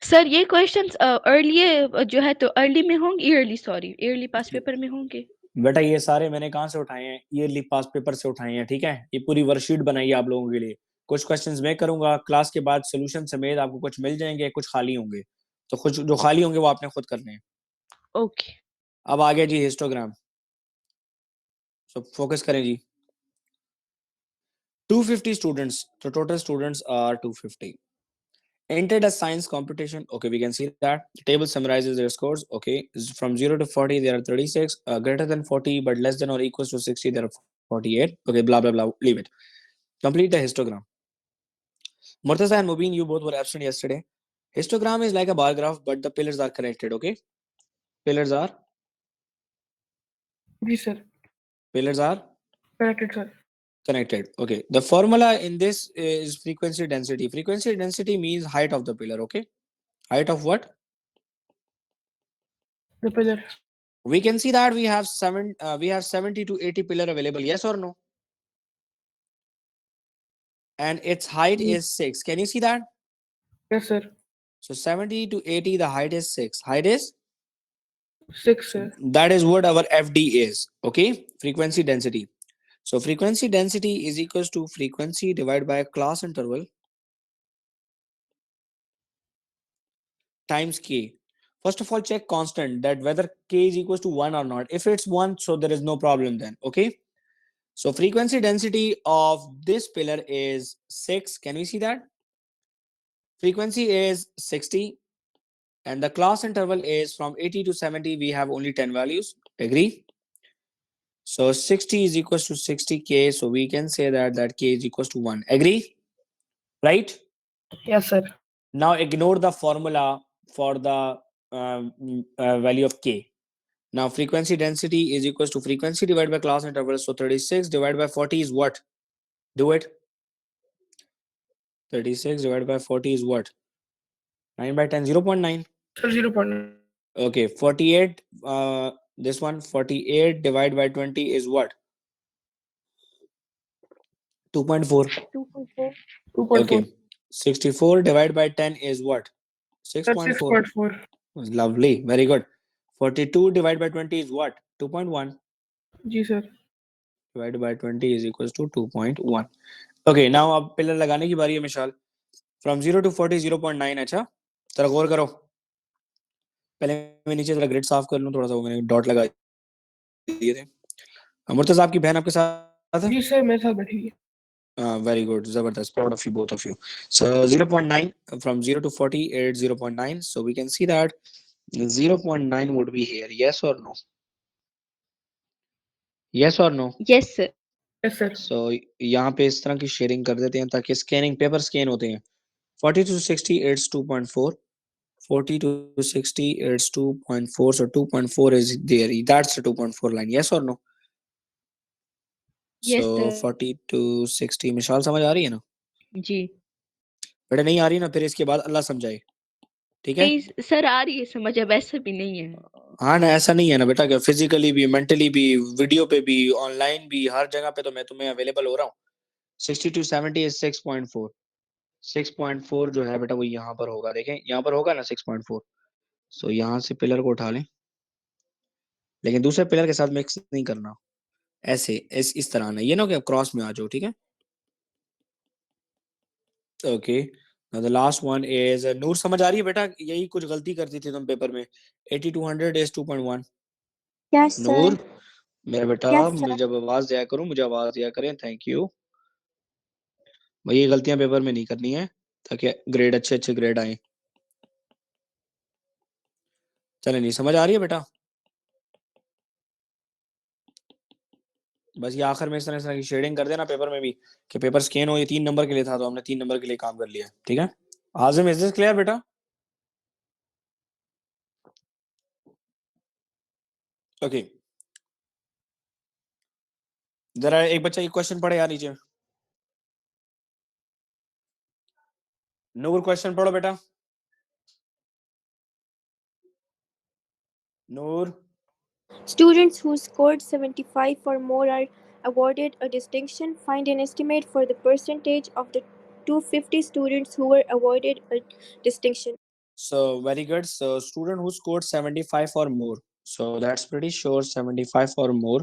Sir ये क्वेश्चंस अर्ली जो है तो अर्ली में होंगे, ईयरली पास पेपर में होंगे. बेटा ये सारे मैंने कहाँ से उठाए हैं? ईयरली पास पेपर से उठाए हैं. ठीक है. ये पूरी वर्कशीट बनाई है आप लोगों के लिए. कुछ क्वेश्चंस मैं करूंगा. क्लास के बाद सोल्यूशन समेत आपको कुछ मिल जाएंगे, कुछ खाली होंगे. तो कुछ जो खाली होंगे वो आपने खुद करने हैं. ओके. अब आ गया जी हिस्टोग्राम. सो फोकस करें जी. 250 students. So total students are 250. Entered a science competition. Okay, we can see that. The table summarizes their scores. Okay, from 0 to 40, there are 36. Greater than 40, but less than or equals to 60, there are 48. Okay, blah, blah, blah. Leave it. Complete the histogram. Murtaza and Mubin, you both were absent yesterday. Histogram is like a bar graph, but the pillars are connected. Okay, pillars are जी sir. Corrected sir. connected. Okay, the formula in this is frequency density. Frequency density means height of the pillar. Okay, height of what? The pillar. We can see that we have 70 to 80 pillar available. Yes or no? And its height is 6. Can you see that? Yes sir. So 70 to 80, the height is 6. Height is 6 sir. that is what our FD is. Okay, frequency density. So frequency density is equals to frequency divided by class interval times k. First of all, check constant, that whether k is equals to 1 or not. If it's 1, so there is no problem then. Okay. So frequency density of this pillar is 6. Can we see that? Frequency is 60. And the class interval is from 80 to 70. We have only 10 values. Agree? So 60 is equals to 60k. So we can say that k is equals to 1. Agree? Right? Yes, sir. Now ignore the formula for the value of k. Now frequency density is equals to frequency divided by class interval. So 36 divided by 40 is what? Do it. 36 divided by 40 is what? 9 by 10, 0.9. Sir, 0.9. Okay, 48. This one, 48 divided by 20 is what? 2.4. 2.4. 2.4. Okay. 64 divided by 10 is what? Sir, 6.4. 6.4. Lovely. Very good. 42 divided by 20 is what? 2.1. जी sir. Divided by 20 is equals to 2.1. Okay, now अब पिलर लगाने की बारी है मिशाल. From 0 to 40 0.9. अच्छा, जरा गौर करो. पहले मैं नीचे जरा ग्रिड साफ कर लूं, थोड़ा सा वो मैंने डॉट लगा दिए थे. मुर्तज़ा आपकी बहन आपके साथ है? जी सर, मेरे साथ बैठी हुई है. Very good, zabardast, proud of you, both of you. So 0.9, from 0 to 40 it's 0.9. So we can see that 0.9 would be here. Yes or no? Yes or no? Yes, sir. Yes sir. So यहाँ पे इस तरह की शेयरिंग कर देते हैं ताकि स्कैनिंग पेपर स्कैन होते हैं. 40 to 60 it's 2.4. 40 to 60 it's 2.4. So 2.4 is there. That's the 2.4 line. Yes or no? Yes, So sir. 40 to 60 मिशाल समझ आ रही है ना? जी. बेटा नहीं आ रही ना, फिर इसके बाद अल्लाह समझाए. ठीक है? नहीं सर, आ रही है समझ, अब ऐसा भी नहीं है. हाँ ना, ऐसा नहीं है ना बेटा, कि फिजिकली भी, मेंटली भी, वीडियो पे भी, ऑनलाइन भी, हर जगह पे तो मैं तुम्हें अवेलेबल हो रहा हूँ. 60 to 70 is 6.4. 6.4 जो है बेटा वो यहाँ पर होगा. देखें यहाँ पर होगा ना 6.4. सो यहाँ से पिलर को उठा लें, लेकिन दूसरे पिलर के साथ मिक्स नहीं करना. ऐसे इस तरह ना, ये ना कि क्रॉस में आ जाओ. ठीक है? Okay. Now the last one is Noor. समझ आ रही है बेटा? यही कुछ गलती करती थी तुम पेपर में. 80 to 100 is 2.1. Yes, sir. नूर मेरा बेटा, Yes, मुझे sir. जब आवाज दिया करूं, मुझे आवाज दिया करें. थैंक यू भाई. ये गलतियां पेपर में नहीं करनी है ताकि ग्रेड अच्छे ग्रेड आए. चले, नहीं समझ आ रही है बेटा? बस ये आखिर में इस तरह की शेडिंग कर देना पेपर में भी, कि पेपर स्कैन हो. ये 3 नंबर के लिए था तो हमने 3 नंबर के लिए काम कर लिया. ठीक है? आजिम, इज दिस क्लियर बेटा? ओके. जरा एक बच्चा एक क्वेश्चन पढ़े यार नीचे. नूर क्वेश्चन पढ़ो बेटा. नूर. Students who scored 75 or more are awarded a distinction. Find an estimate for the percentage of the 250 students who were awarded a distinction. So very good. So student who scored 75 or more. So that's pretty sure 75 or more.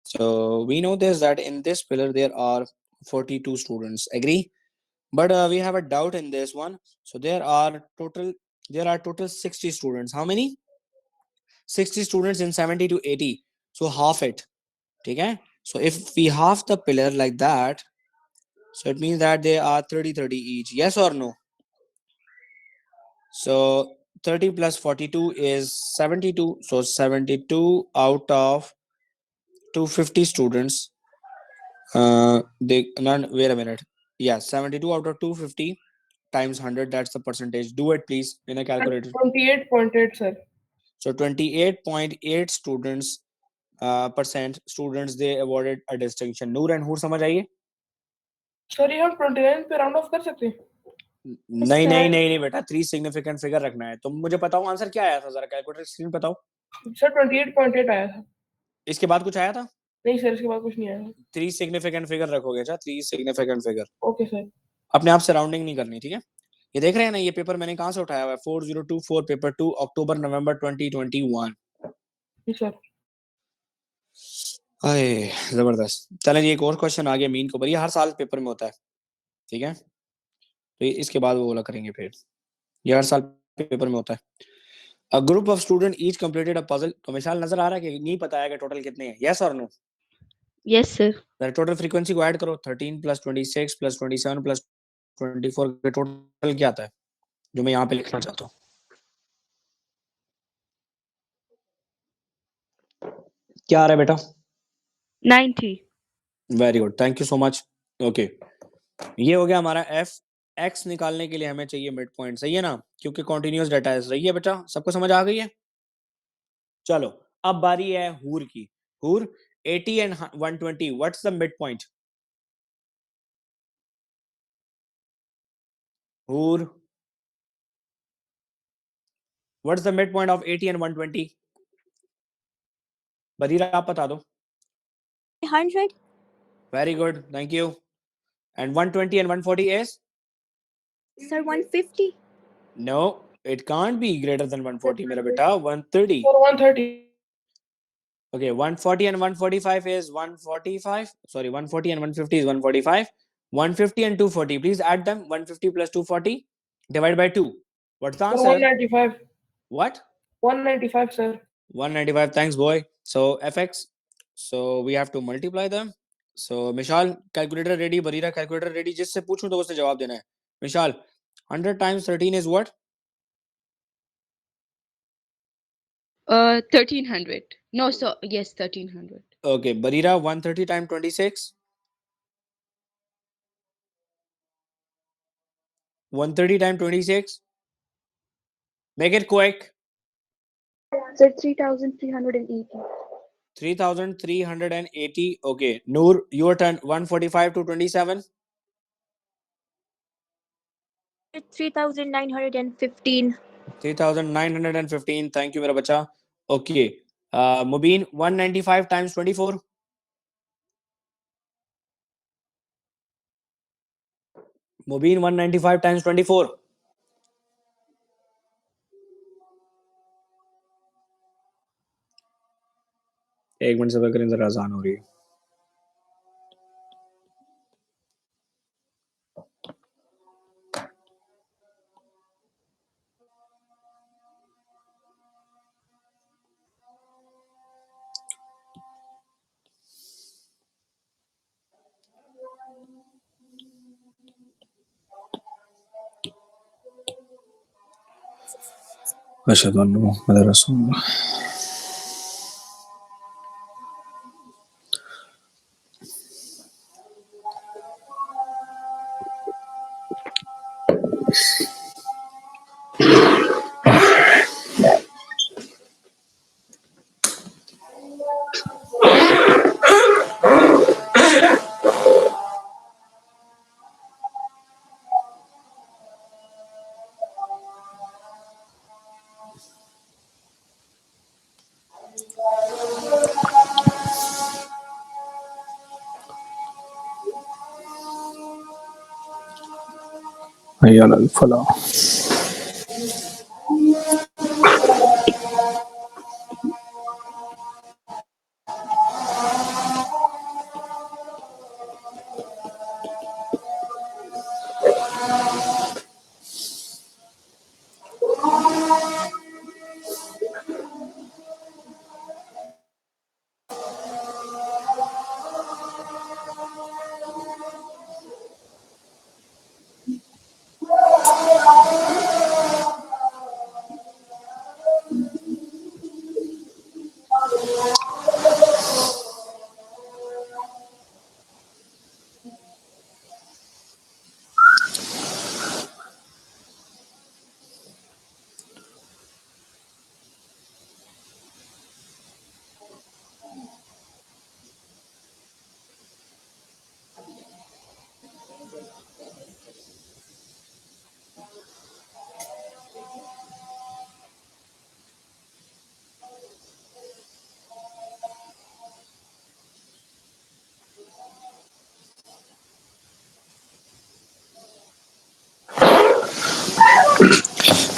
So we know this, that in this pillar there are 42 students. Agree? But we have a doubt in this one. So there are total 60 students. How many? 60 students in 70 to 80. So half it. Okay? So if we half the pillar like that, so it means that they are 30 each. Yes or no? So 30 plus 42 is 72. So 72 out of 250 students. They not, wait a minute. Yeah, 72 out of 250 times 100. That's the percentage. Do it please in a calculator. 28.8 sir. So 28.8 students percent students they awarded a distinction. Noor and Hoor समझ आइए? सर ये हम 29 पे राउंड ऑफ कर सकते हैं? नहीं sir. नहीं नहीं नहीं बेटा, 3 सिग्निफिकेंट फिगर रखना है. तुम मुझे बताओ आंसर क्या आया था, जरा कैलकुलेटर स्क्रीन बताओ. सर 28.8 आया था. इसके बाद कुछ आया था? नहीं सर, इसके बाद कुछ नहीं आया. 3 सिग्निफिकेंट फिगर रखोगे. अच्छा, 3 सिग्निफिकेंट फिगर. Okay sir. अपने आप से राउंडिंग नहीं करनी. ठीक है? ये देख रहे हैं ना, ये पेपर मैंने कहाँ से उठाया हुआ है? 4024 पेपर 2 अक्टूबर नवंबर 2021. जी सर. अरे जबरदस्त. चलें जी, एक और क्वेश्चन आ गया मीन के ऊपर. ये हर साल पेपर में होता है. ठीक है? तो इसके बाद वो वाला करेंगे फिर. ये हर साल पेपर में होता है. A group of students each completed a puzzle. तो मिसाल नजर आ रहा है कि नहीं पता है कि टोटल कितने हैं? Yes or no? Yes, sir. Total frequency को ऐड करो. 13 plus 26 plus 27 plus 24 के टोटल क्या आता है जो मैं यहाँ पे लिखना चाहता हूँ? क्या आ रहा है बेटा? 90. Very good, thank you so much. Okay, ये हो गया हमारा एफ. एक्स निकालने के लिए हमें चाहिए मिड पॉइंट, सही है ना, क्योंकि कॉन्टिन्यूअस डाटा है. सही है बेटा, सबको समझ आ गई है? चलो अब बारी है हूर की. हूर, 80 and 120, what's the mid point? Hoor, what's the mid point of 80 and 120? Badira आप बता दो. 100. Very good, thank you. And 120 and 140 is? Sir, 150. No, it can't be greater than 140 मेरा बेटा. 130. For 130. Okay, 140 and 145 is 145. Sorry, 140 and 150 is 145. 150 and 240, please add them. 150 plus 240 divided by 2. What's the For answer? 195. What? 195, sir. 195. Thanks, boy. So fx. So we have to multiply them. So Mishal, calculator ready. Barira, calculator ready. जिससे पूछूं तो उससे जवाब देना है. Mishal, 100 times 13 is what? 1300. No, so yes, 1300. Okay, Barira, 130 times 26. 130 times 26. Make it quick. Sir, 3,380. 3,380. Okay. Noor, your turn. 145 to 27. 3,915. 3,915. Thank you, mera bacha. Okay. Mubin, 195 times 24. Mubin, 195 times 24. एक मिनट सबर करें, जरा आसान हो रही है. अशहदु अन्ना मुहम्मद रसूलुल्लाह. हय्या अलल फलाह.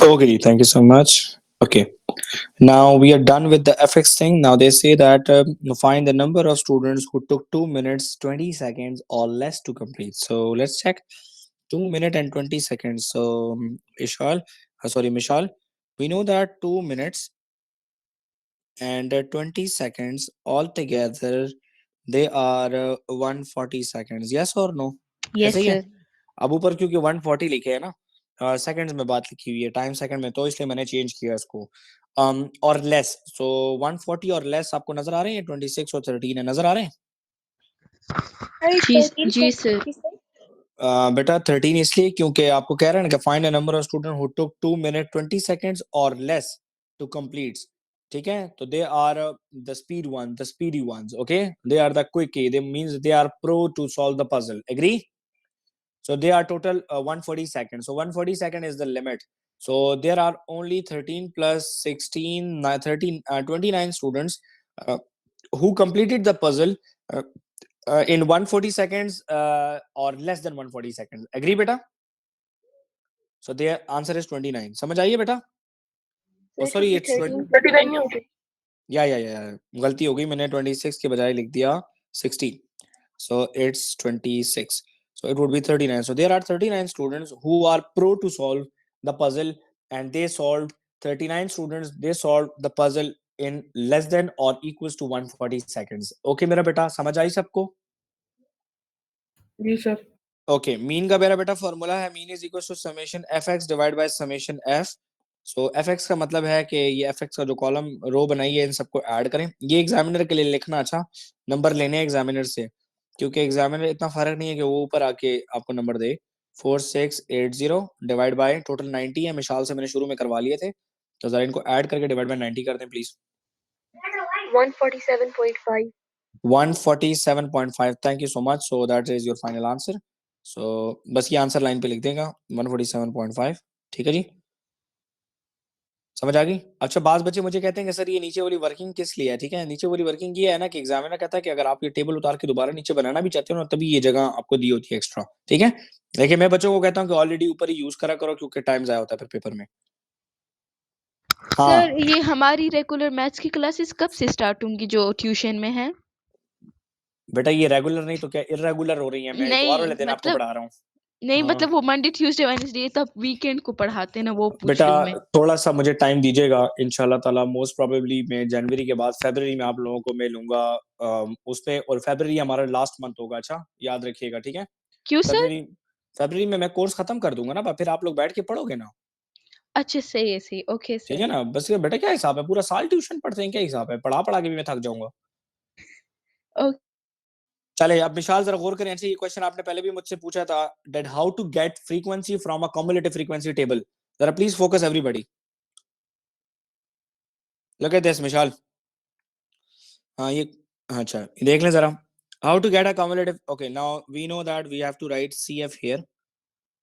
Okay, thank you so much. Okay, now we are done with the fx thing. Now they say that find the number of students who took 2 minutes 20 seconds or less to complete. So let's check. 2 minutes and 20 seconds. So Ishal, sorry Mishal, We know that 2 minutes and 20 seconds altogether they are 140 seconds. Yes or no? Yes, ऐसे ही है. sir. अब ऊपर क्योंकि 140 लिखे है ना, सेकंड्स में बात लिखी हुई है, टाइम सेकंड में, तो इसलिए मैंने चेंज किया इसको. और लेस, सो 140 और लेस आपको नजर आ रहे हैं? 26 और 13 है, नजर आ रहे हैं? जी सर. बेटा 13 इसलिए क्योंकि आपको कह रहे हैं ना कि find a number of student who took 2 minute 20 seconds और लेस टू कंप्लीट. ठीक है, तो they are the speedy ones. Okay, they are the quick, they means they are pro to solve the puzzle. Agree? So they are total 140 seconds. So 140 second is the limit. So there are only 13 plus 16, 13, 29 students who completed the puzzle in 140 seconds or less than 140 seconds. Agree, beta? So their answer is 29. समझ आइए बेटा? So Oh, it sorry, would be it's 13 39 नहीं होते. या गलती हो गई, मैंने 26 के बजाय लिख दिया 16. So it's 26. So it would be 39. So there are 39 students who are pro to solve the puzzle, and they solved 39 students. They solved the puzzle in less than or equals to 140 seconds. Okay, मेरा बेटा समझ आई सबको? जी सर. ओके, मीन का मेरा बेटा फॉर्मूला है, mean is equal to summation F X divide by summation F. So F X का मतलब है कि ये एफ एक्स का जो कॉलम रो बनाई है इन सबको ऐड करें. ये एग्जामिनर के लिए लिखना, अच्छा नंबर लेने हैं एग्जामिनर से, क्योंकि एग्जामिनर इतना फर्क नहीं है कि वो ऊपर आके आपको number they. 4680 divide by total 90 है, मिसाल से मैंने शुरू में करवा लिए थे, तो जरा इनको ऐड करके डिवाइड बाय 90 कर दें please. 147.5. 147.5. Thank you so much. So that is your final answer. So बस ये आंसर लाइन पे लिख देगा 147.5. ठीक है जी, समझ आ गई? अच्छा, बात बच्चे मुझे कहते हैं कि सर ये नीचे वाली वर्किंग किस लिए है? ठीक है, नीचे वाली वर्किंग ये है ना कि एग्जामिनर कहता है कि अगर आप ये टेबल उतार के दोबारा नीचे बनाना भी चाहते हो ना, तभी ये जगह आपको दी होती है एक्स्ट्रा. ठीक है, लेकिन मैं बच्चों को कहता हूँ कि ऑलरेडी ऊपर ही यूज करा करो, क्योंकि टाइम जाया होता है फिर पेपर में. हाँ सर ये हमारी रेगुलर मैथ्स की क्लासेस कब से स्टार्ट होंगी जो ट्यूशन में है? बेटा, ये रेगुलर नहीं तो क्या इरेगुलर हो रही है? मैं इतवार वाले दिन आपको मतलब पढ़ा रहा हूँ. नहीं, हाँ मतलब वो मंडे ट्यूसडे वेडनेसडे तब वीकेंड को पढ़ाते हैं ना, वो पूछ बेटा, रही हूँ मैं. थोड़ा सा मुझे टाइम दीजिएगा, इंशाल्लाह ताला मोस्ट प्रोबेबली मैं जनवरी के बाद फरवरी में आप लोगों को मैं लूंगा उस पे, और फरवरी हमारा लास्ट मंथ होगा. अच्छा याद रखिएगा, ठीक है? क्यों सर? फरवरी फरवरी में मैं कोर्स खत्म कर दूंगा ना, फिर आप लोग बैठ के पढ़ोगे ना. अच्छा सही है, सही. ओके ठीक सर. है ना? बस ये बेटा क्या हिसाब है, पूरा साल ट्यूशन पढ़ते हैं, क्या हिसाब है? पढ़ा पढ़ा के भी मैं थक जाऊंगा. ओके चले, अब विशाल जरा गौर करें. अच्छा, ये क्वेश्चन आपने पहले भी मुझसे पूछा था, that how to get frequency from a cumulative frequency table. जरा please focus everybody, look at this Vishal. हाँ ये, अच्छा ये देख लें जरा. How to get a cumulative. Okay, now we know that we have to write C F here.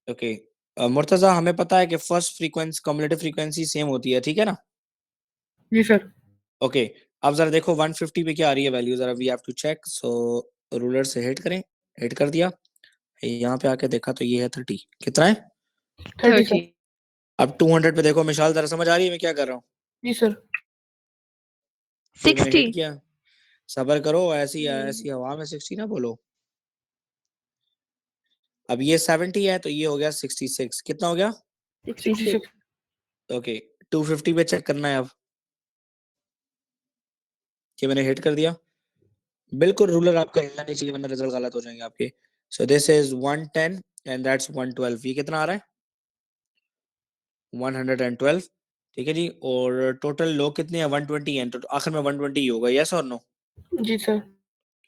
Okay, Murtaza हमें पता है कि first frequency cumulative frequency same होती है, ठीक है ना? जी सर. ओके, अब जरा देखो 150 पे क्या आ रही है वैल्यू, जरा we have to check. So ruler से हिट करें, हिट कर दिया, यहाँ पे आके देखा तो ये है 30. कितना है? 30 30. सर. अब 200 पे देखो मिसाल, जरा समझ आ रही है मैं क्या कर रहा हूँ? जी सर. फिर मैंने 60. हिट किया, सबर करो, ऐसी ऐसी हवा में 60 ना बोलो. अब ये 70 है तो ये हो गया 66. कितना हो गया? 66. ओके, 250 पे चेक करना है अब. कि मैंने हिट कर दिया, बिल्कुल रूलर आपका हिलना नहीं चाहिए वरना रिजल्ट गलत हो जाएंगे आपके. So this is 110 and that's 112. ये कितना आ रहा है? 112. ठीक है जी, और टोटल लोग कितने हैं? 120 हैं, तो आखिर में 120 ही होगा. यस और नो? जी sir.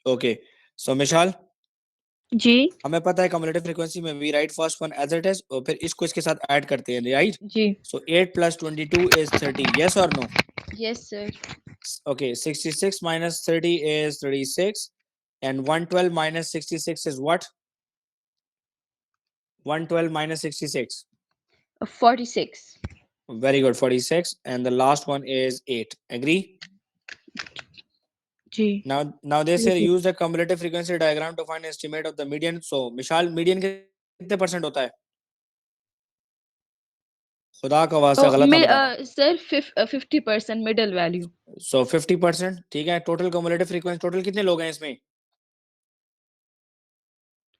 Okay, so Mishal ji हमें पता है कम्युलेटिव फ्रीक्वेंसी में we write first one as it is, और फिर इसको इसके साथ ऐड करते हैं, राइट? जी. So 8 plus 22 is 30. यस और no? Yes sir. Okay, 66 minus 30 is 36, and 112 minus 66 is what? 112 minus 66. 46. Very good, 46. And the last one is 8. Agree? जी. Now they say use the cumulative frequency diagram to find estimate of the median. So, Mishal, median कितने परसेंट होता है? खुदा का वास्ता तो गलत ना बताना. Sir 50% middle value. So 50%, ठीक है. टोटल cumulative frequency, टोटल कितने लोग हैं इसमें?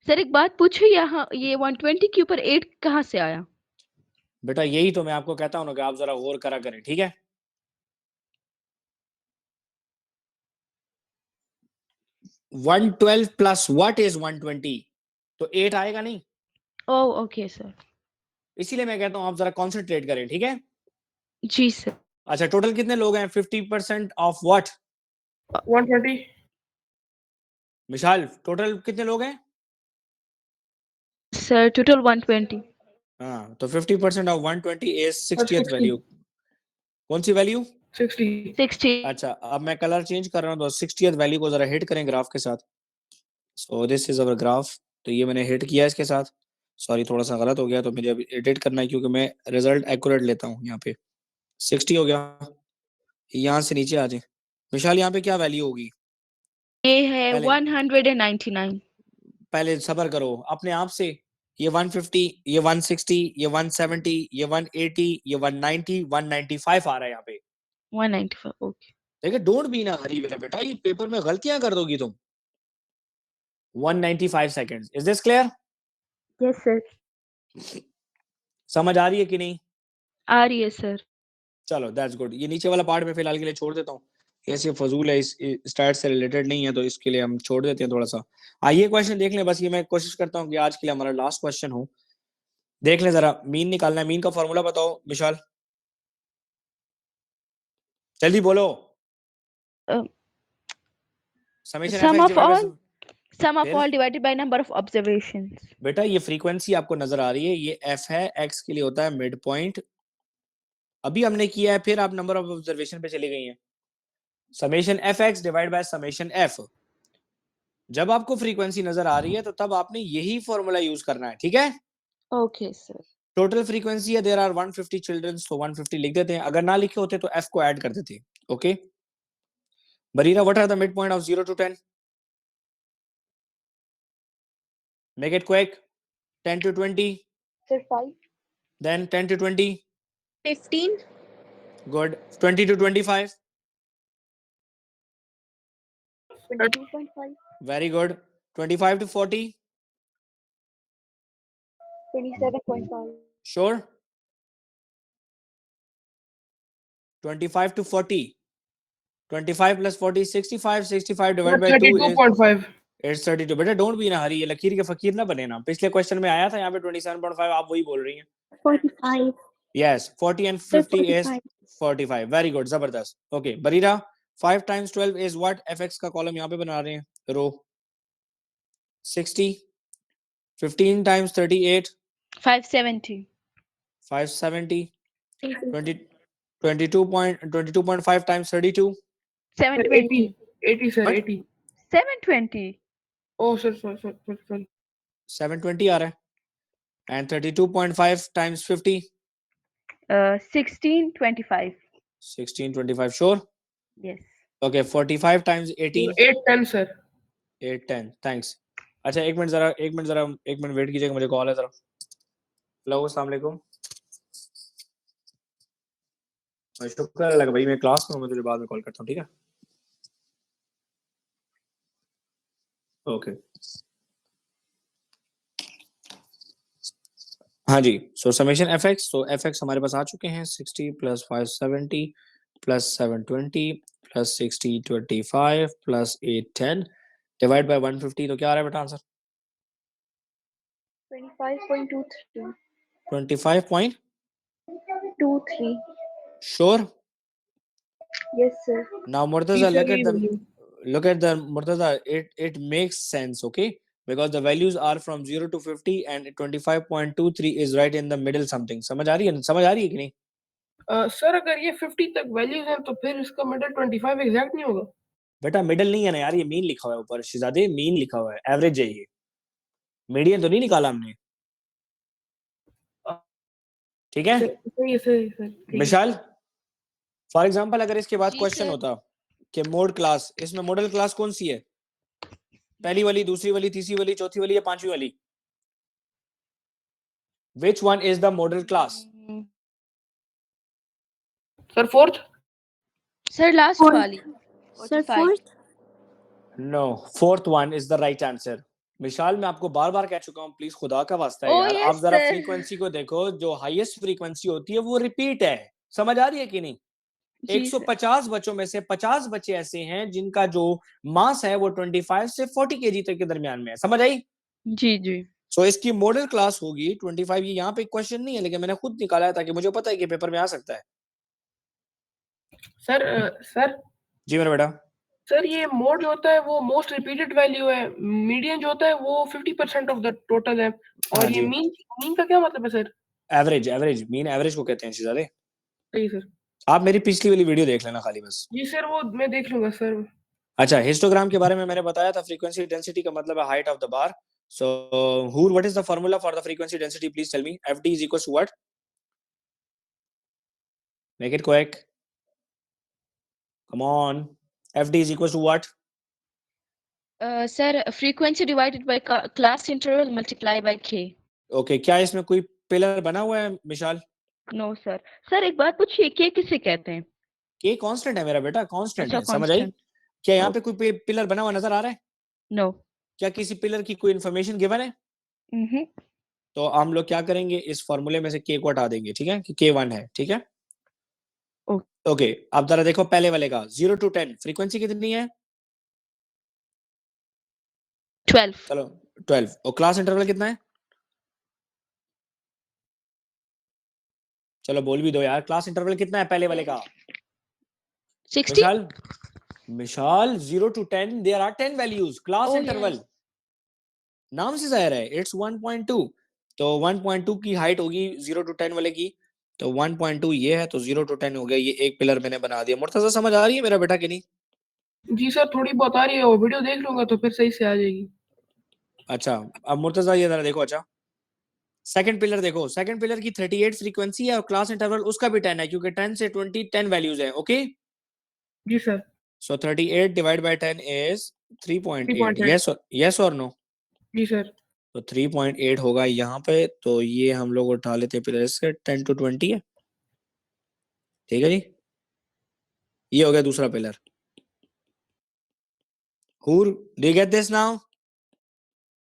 सर एक बात पूछो, यहाँ ये 120 के ऊपर 8 कहाँ से आया? बेटा यही तो मैं आपको कहता हूँ ना कि आप जरा गौर करा करें, ठीक है। 112 प्लस व्हाट इज 120, तो 8 आएगा नहीं, Oh, okay, sir. इसीलिए मैं कहता हूँ आप जरा कॉन्सेंट्रेट करें, ठीक है। जी सर. अच्छा, टोटल कितने लोग हैं? 50% ऑफ व्हाट? 120. मिसाल, टोटल कितने लोग हैं? Sir, total 120. हाँ, तो 50% ऑफ 120 इज 60th 60. वैल्यू। कौन सी वैल्यू? 60. 60. अच्छा, अब मैं कलर चेंज कर रहा हूँ, तो 60th वैल्यू को जरा हिट करें ग्राफ के साथ। So this is our graph, तो ये मैंने हिट किया इसके साथ। सॉरी, थोड़ा सा गलत हो गया, तो मुझे अभी एडिट करना है क्योंकि मैं रिजल्ट एक्यूरेट लेता हूँ। यहाँ पे 60 हो गया, यहाँ से नीचे आ जाए। विशाल, यहाँ पे क्या वैल्यू होगी? ये है पहले 199. पहले सबर करो अपने आप से। ये 150, ये 160, ये 170, ये 180, ये 190, 195 आ रहा है यहाँ पे। 195. Okay. देखिए, डोंट बी ना हरी मेरा बेटा, ये पेपर में गलतियां कर दोगी तुम। 195 seconds, is this clear? Yes, sir. समझ आ रही है कि नहीं? आ रही है सर. चलो, दैट्स गुड। ये नीचे वाला पार्ट में फिलहाल के लिए छोड़ देता हूँ, ऐसे फजूल है, इस स्टार्ट से रिलेटेड नहीं है, तो इसके लिए हम छोड़ देते हैं थोड़ा सा। आइए क्वेश्चन देख लें, बस ये मैं कोशिश करता हूँ कि आज के लिए हमारा लास्ट क्वेश्चन हो। देख लें जरा, मीन निकालना है। मीन का फॉर्मूला बताओ विशाल, जल्दी बोलो। Uh, summation sum FX of divide all by, sum of फिर all divided by number of observations. बेटा ये फ्रीक्वेंसी आपको नजर आ रही है, ये एफ है, एक्स के लिए होता है मिड पॉइंट। अभी हमने किया है, फिर आप नंबर ऑफ ऑब्जर्वेशन पे चली गई हैं। Summation F X divide by summation F. जब आपको फ्रीक्वेंसी नजर आ रही है तो तब आपने यही फॉर्मूला यूज करना है, ठीक है। Okay, sir. टोटल फ्रीक्वेंसी है, देयर आर 150 चिल्ड्रन, तो 150 लिख देते हैं। अगर ना लिखे होते तो एफ को ऐड कर देते। Okay Bareera, what are the mid point of 0 to 10? Make it quick. 10 to 20, Sir, 5. then 10 to 20, 15. good. 20 to 25, 22.5. very good. 25 to 40, 27.5. sure. 25 to 40, 25 plus 40 65, 65 divided by 2 is 32.5. it's 32। बेटा डोंट बी ना हरी, ये लकीर के फकीर ना बने ना। पिछले क्वेश्चन में आया था यहाँ पे 27.5, आप वही बोल रही हैं। 45. Yes, 40 and Sir, 50 is 45. 45, very good, जबरदस्त। Okay Bareera, 5 times 12 is what? fx का कॉलम यहाँ पे बना रहे हैं, रो 60। 15 times 38, 570. 570। 20 22.5 times 32, Sir, 720. 80, sir, What? 80. 720. Oh, sir. 720 आ रहा है। and 32.5 times 50, 1625. 1625, sure. Yes. Okay, 45 times 18, 810, sir. 810, thanks। अच्छा, एक मिनट वेट कीजिएगा, मुझे कॉल है जरा। हेलो, अस्सलाम वालेकुम। शुक्र लगा भाई, मैं क्लास में हूँ, मैं तुझे बाद में कॉल करता हूँ, ठीक है। ओके हाँ जी। सो समेशन एफ एक्स, तो एफ एक्स हमारे पास आ चुके हैं। 60 plus 570 plus 720 plus 60 25 plus 810 divide by 150, तो क्या आ रहा है बेटा answer? 25.23. 25. 23. Sure. Yes, sir. Now Please, Murtaza, sir, look at the Murtaza, it makes sense, okay, because the values are from 0 to 50 and 25.23 is right in the middle something। समझ आ रही है कि नहीं? सर अगर ये 50 तक वैल्यूज हैं तो फिर इसका मिडल 25 एग्जैक्ट नहीं होगा। बेटा मिडल नहीं है ना यार, ये मीन लिखा हुआ है ऊपर, शिजादे मीन लिखा हुआ है, एवरेज है ये, मीडियन तो नहीं निकाला हमने, ठीक है। सही है सर, ठीक है। मिसाल फॉर एग्जांपल, अगर इसके बाद जी क्वेश्चन सर। होता कि मोड क्लास, इसमें मॉडल क्लास कौन सी है? पहली वाली, दूसरी वाली, तीसरी वाली, चौथी वाली या पांचवी वाली? Which one is the model class? Sir fourth. Sir last Fourth. वाली Sir, 45. fourth. No, fourth one is the right answer। विशाल, मैं आपको बार बार कह चुका हूँ, प्लीज खुदा का वास्ता है Oh यार, yes आप जरा sir. फ्रीक्वेंसी को देखो, जो हाईएस्ट फ्रीक्वेंसी होती है वो रिपीट है, समझ आ रही है कि नहीं? जी सर. 150 बच्चों में से 50 बच्चे ऐसे हैं जिनका जो मास है वो 25 से 40 केजी तक के दरमियान में है, समझ आई? जी जी. सो इसकी मॉडल क्लास होगी 25। ये यहाँ पे क्वेश्चन नहीं है, लेकिन मैंने खुद निकाला है ताकि मुझे पता है कि पेपर में आ सकता है। सर जी मेरा बेटा। सर ये मोड जो होता है वो मोस्ट रिपीटेड वैल्यू है, मीडियन जो होता है वो 50% ऑफ द टोटल है, हाँ और ये जी, मीन का क्या मतलब है सर? एवरेज मीन एवरेज को कहते हैं शिजादे। सही सर. आप मेरी पिछली वाली वीडियो देख लेना खाली बस। जी सर, वो मैं देख लूंगा सर. अच्छा, हिस्टोग्राम के बारे में मैंने बताया था, फ्रीक्वेंसी डेंसिटी का मतलब है height of the bar. So Hoor, what is the formula for the frequency density? Please tell me. FD is equal to what? Make it quick, come on. FD is equal to what? Sir, frequency divided by class interval multiplied by k. Okay, क्या इसमें कोई पिलर बना हुआ है विशाल? No sir. Sir, एक बात पूछिए, k किसे कहते हैं? के कांस्टेंट है मेरा बेटा, कांस्टेंट अच्छा, है, समझ आई? constant. क्या यहाँ Oh, पे कोई पिलर बना हुआ नजर आ रहा है? no. क्या किसी पिलर की कोई इन्फॉर्मेशन गिवन है? Mm-hmm. तो हम लोग क्या करेंगे, इस फॉर्मूले में से के को हटा देंगे, ठीक है, कि के 1 है, ठीक है। Oh. ओके, अब जरा देखो पहले वाले का, 0 to 10 फ्रीक्वेंसी कितनी है? 12. चलो 12। और क्लास इंटरवल कितना है? चलो बोल भी दो यार, क्लास इंटरवल कितना है पहले वाले का? 60. Vishal, Vishal 0 to 10 there are 10 values, class Oh interval yes. नाम से जाहिर है, इट्स 1.2। तो 1.2 की हाइट होगी 0 to 10 वाले की, तो 1.2 ये है, तो 0 to 10 हो गया, ये एक पिलर मैंने बना दिया। मुर्तजा समझ आ रही है मेरा बेटा कि नहीं? जी सर, थोड़ी बहुत आ रही है, वो वीडियो देख लूंगा तो फिर सही से आ जाएगी. अच्छा, अब मुर्तजा ये जरा देखो। अच्छा, सेकंड पिलर देखो, सेकंड पिलर की 38 फ्रीक्वेंसी है और क्लास इंटरवल उसका भी 10 है, क्योंकि 10 से 20 10 वैल्यूज है। ओके, जी sir. So 38 divide by 10 is 3.8। 3.8. Yes और नो? जी सर. तो 3.8 होगा यहाँ पे, तो ये हम लोग उठा लेते हैं पिलर से, 10 to 20 है, ठीक है जी। ये हो गया दूसरा पिलर। हूर, do you get this now?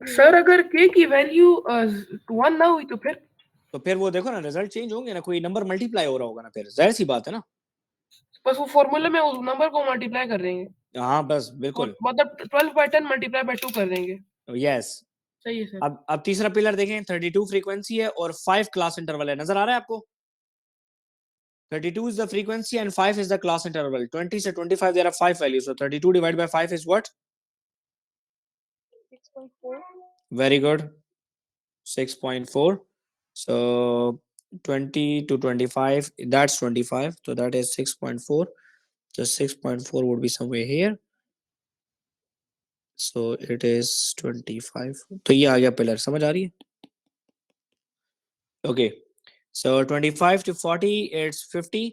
Sir अगर के की वैल्यू 1 ना हुई तो फिर वो देखो ना, रिजल्ट चेंज होंगे ना, कोई नंबर मल्टीप्लाई हो रहा होगा ना, फिर जाहिर सी बात है ना। बस वो फॉर्मूले में उस नंबर को मल्टीप्लाई कर देंगे, हाँ बस तो बिल्कुल, मतलब 12/10 मल्टीप्लाई बाय 2 कर देंगे. यस। सही है सर. अब तीसरा पिलर देखें, 32 फ्रीक्वेंसी है और 5 क्लास इंटरवल है, नजर आ रहा है आपको? 32 is the frequency and 5 is the class interval. 20 से 25 there are 5 values, so 32 divided by 5 is what? 6.4. Very good, 6.4. So 20 to 25, that's 25, so that is 6.4. So 6.4 would be somewhere here, so it is 25. तो ये आ गया पिलर, समझ आ रही है? Okay, so 25 to 40 it's 50,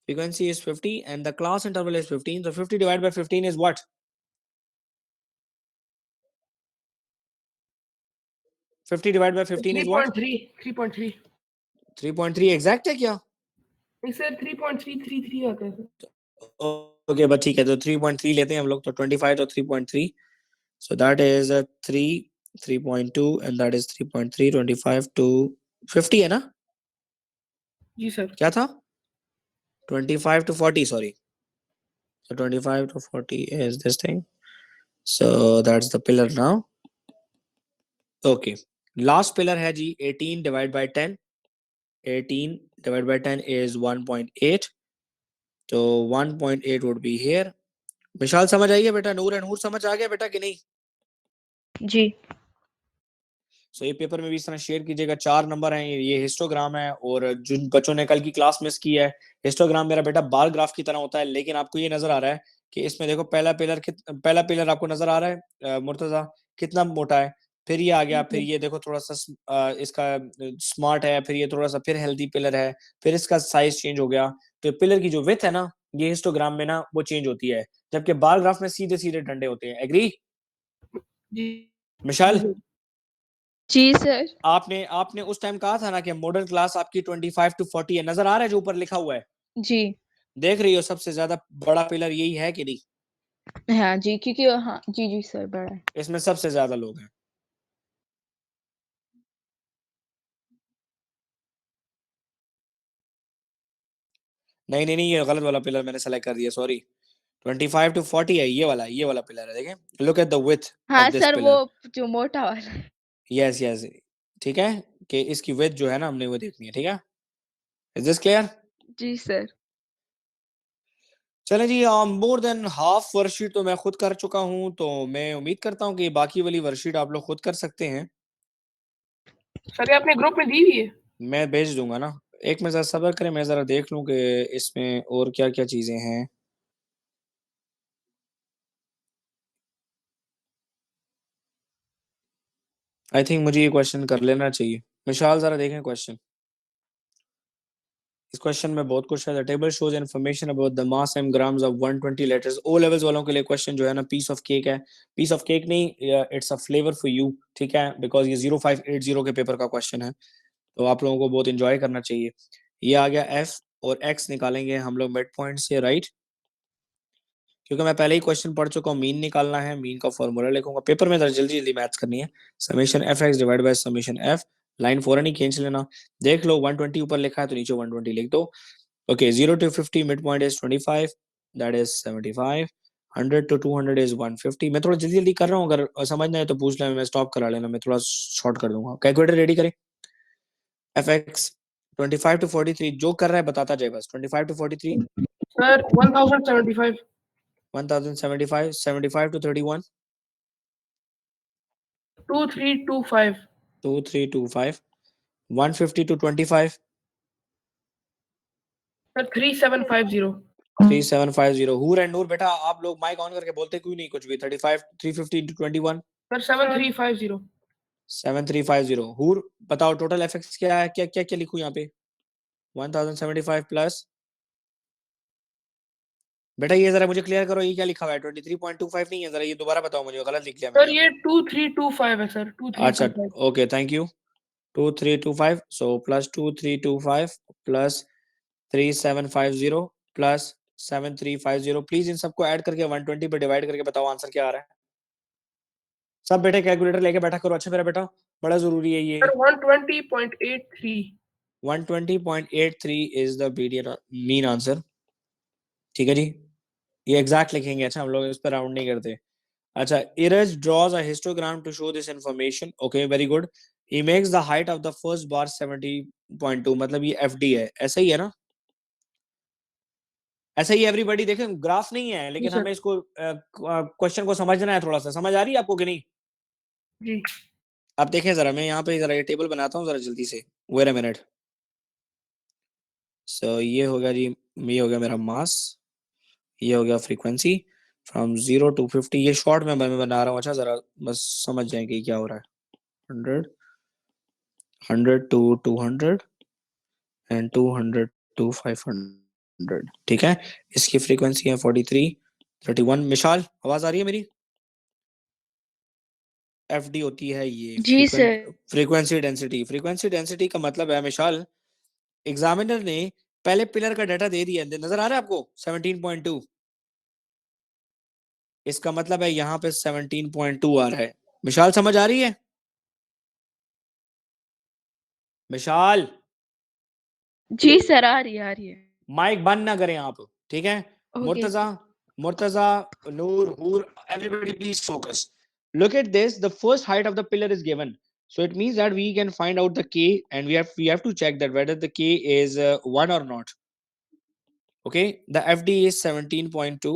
frequency is 50 and the class interval is 15, so 50 divided by 15 is what? 50 divided by 15 is what? 3.3. 3.3 exact है क्या? नहीं सर, 3.333 आता है सर. ओके बस ठीक है, तो 3.3 लेते हैं हम लोग, तो 25 तो 3.3, so that is 3 3.2 and that is 3.3। 25 to 50 है ना? जी सर. क्या था? 25 to 40, sorry, so 25 to 40 is this thing, so that's the pillar now. Okay, last pillar है जी 18 divided by 10, 18 divided by 10 is 1.8, तो 1.8 would be here। विशाल समझ आई है बेटा? नूर एंड नूर समझ आ गया बेटा कि नहीं? जी. सो ये पेपर में भी इस तरह शेयर कीजिएगा। 4 नंबर हैं, ये हिस्टोग्राम है, और जिन बच्चों ने कल की क्लास मिस की है, हिस्टोग्राम मेरा बेटा बार ग्राफ की तरह होता है, लेकिन आपको ये नजर आ रहा है कि इसमें देखो पहला पिलर आपको नजर आ रहा है मुर्तजा कितना मोटा है, फिर ये आ गया, फिर ये देखो थोड़ा सा इसका स्मार्ट है, फिर ये थोड़ा सा फिर हेल्दी पिलर है, फिर इसका साइज चेंज हो गया। तो पिलर की जो विड्थ है ना, ये हिस्टोग्राम में ना वो चेंज होती है, जबकि बार ग्राफ में सीधे सीधे डंडे होते हैं। एग्री जी. मिशाल? जी सर. आपने आपने उस टाइम कहा था ना कि मॉडल क्लास आपकी 25 to 40 है, नजर आ रहा है जो ऊपर लिखा हुआ है? जी. देख रही हो सबसे ज्यादा बड़ा पिलर यही है कि नहीं? हाँ जी, क्योंकि हाँ जी जी सर, बड़ा है. इसमें सबसे ज्यादा लोग हैं। नहीं नहीं नहीं, ये गलत वाला पिलर मैंने सेलेक्ट कर दिया, सॉरी। 25 to 40 है, ये वाला पिलर है, देखें, लुक एट द विड्थ हाँ ऑफ दिस सर, वो पिलर। जो मोटा वाला है। यस यस, ठीक है, कि इसकी विड्थ जो है ना हमने वो देखनी है, ठीक है। Is this clear? जी सर। चलें जी, मोर देन हाफ वर्कशीट तो मैं खुद कर चुका हूं, तो मैं उम्मीद करता हूं कि बाकी वाली वर्कशीट आप लोग खुद कर सकते हैं। सर ये आपने ग्रुप में दी हुई है? मैं भेज दूंगा ना, एक मिनट जरा सब्र करें, मैं जरा देख लूं कि इसमें और क्या क्या चीजें हैं। आई थिंक मुझे ये क्वेश्चन कर लेना चाहिए। मिशाल जरा देखें क्वेश्चन। इस क्वेश्चन में बहुत कुछ है। The table shows information about the mass and grams of 120 letters. O levels वालों के लिए क्वेश्चन जो है ना पीस ऑफ केक है। पीस ऑफ केक नहीं, it's a flavour for you, ठीक है, बिकॉज ये 0580 के पेपर का क्वेश्चन है, तो आप लोगों को बहुत इंजॉय करना चाहिए। ये आ गया एफ, और एक्स निकालेंगे हम लोग मिड पॉइंट से, राइट, क्योंकि मैं पहले ही क्वेश्चन पढ़ चुका हूँ। मीन निकालना है, मीन का फॉर्मूला लिखूंगा, पेपर में जल्दी जल्दी मैथ्स करनी है। Summation F X divide by summation F, line फौरन ही खींच लेना। देख लो 120 ऊपर लिखा है तो नीचे 120 लिख दो। Okay, 0 to 50 mid point is 25, that is 75। 100 to 200 is 150। मैं थोड़ा जल्दी जल्दी कर रहा हूँ, अगर समझना है तो पूछ लेना, मैं स्टॉप करा लेना, मैं थोड़ा शॉर्ट कर दूंगा। कैलकुलेटर रेडी करें। एफ एक्स 25 to 43, जो कर रहा है बताता जाए बस। 25 to 43, sir 1075। 1075, 75 to 31, 2325। 2325, 150 to 25, sir 3750। 3750। हूर एंड नूर बेटा, आप लोग माइक ऑन करके बोलते क्यों नहीं कुछ भी। 35, 350 into 21, सर 7350। 7350। हूर बताओ टोटल एफएक्स क्या है, क्या क्या क्या लिखूं यहाँ पे। 1075 प्लस, बेटा ये जरा मुझे क्लियर करो, ये क्या लिखा हुआ है। 23.25 नहीं है, जरा ये दोबारा बताओ मुझे, गलत लिख लिया सर मैंने ये यहाँ 2325 है सर, पे। अच्छा, 2325। Okay, thank you. 2325, so plus 2325 plus 3750 plus 7350। Please इन सबको ऐड करके 120 पे डिवाइड करके बताओ आंसर क्या आ रहा है। सब बेटे कैलकुलेटर लेके बैठा करो, अच्छा मेरा बेटा, बड़ा जरूरी है ये। Sir 120.83। 120.83 is the mean answer, ठीक है जी, ये एग्जैक्ट लिखेंगे। अच्छा, हम लोग इस पर राउंड नहीं करते। अच्छा, Iraj draws a histogram to show this information, okay very good. He makes the height of the first bar 70.2, मतलब ये एफडी है, ऐसा ही है ना, ऐसा ही एवरीबॉडी। देखें ग्राफ नहीं है, जी लेकिन सर। हमें इसको क्वेश्चन को समझना है थोड़ा सा। समझ आ रही है आपको कि नहीं? जी अब देखें जरा, मैं यहाँ पे जरा ये टेबल बनाता हूँ जरा जल्दी से, वेट अ मिनट। सो ये हो गया जी, ये हो गया मेरा मास, ये हो गया फ्रीक्वेंसी फ्रॉम 0 to 50। ये शॉर्ट में मैं बना रहा हूँ, अच्छा जरा बस समझ जाए कि क्या हो रहा है। 100, 100 to 200 एंड 200 to 500, ठीक है। इसकी फ्रीक्वेंसी है 43, 31। मिशाल आवाज आ रही है मेरी? एफ डी होती है ये जी sir. Frequency density. Frequency density का मतलब है मिशाल, एग्जामिनर ने पहले पिलर का डाटा दे दिया, नजर आ रहा है आपको 17.2, इसका मतलब है यहाँ पे 17.2 आ रहा है। मिशाल समझ आ रही है? मिशाल जी सर, आ रही है, आ रही है। माइक बंद ना करें आप, ठीक है। Okay Murtaza, sir. Murtaza, Noor, Hoor, everybody please focus. Look at this, the first height of the pillar is given, so it means that we can find out the k, and we have to check that whether the k is 1 or not. Okay, the fd is 17.2,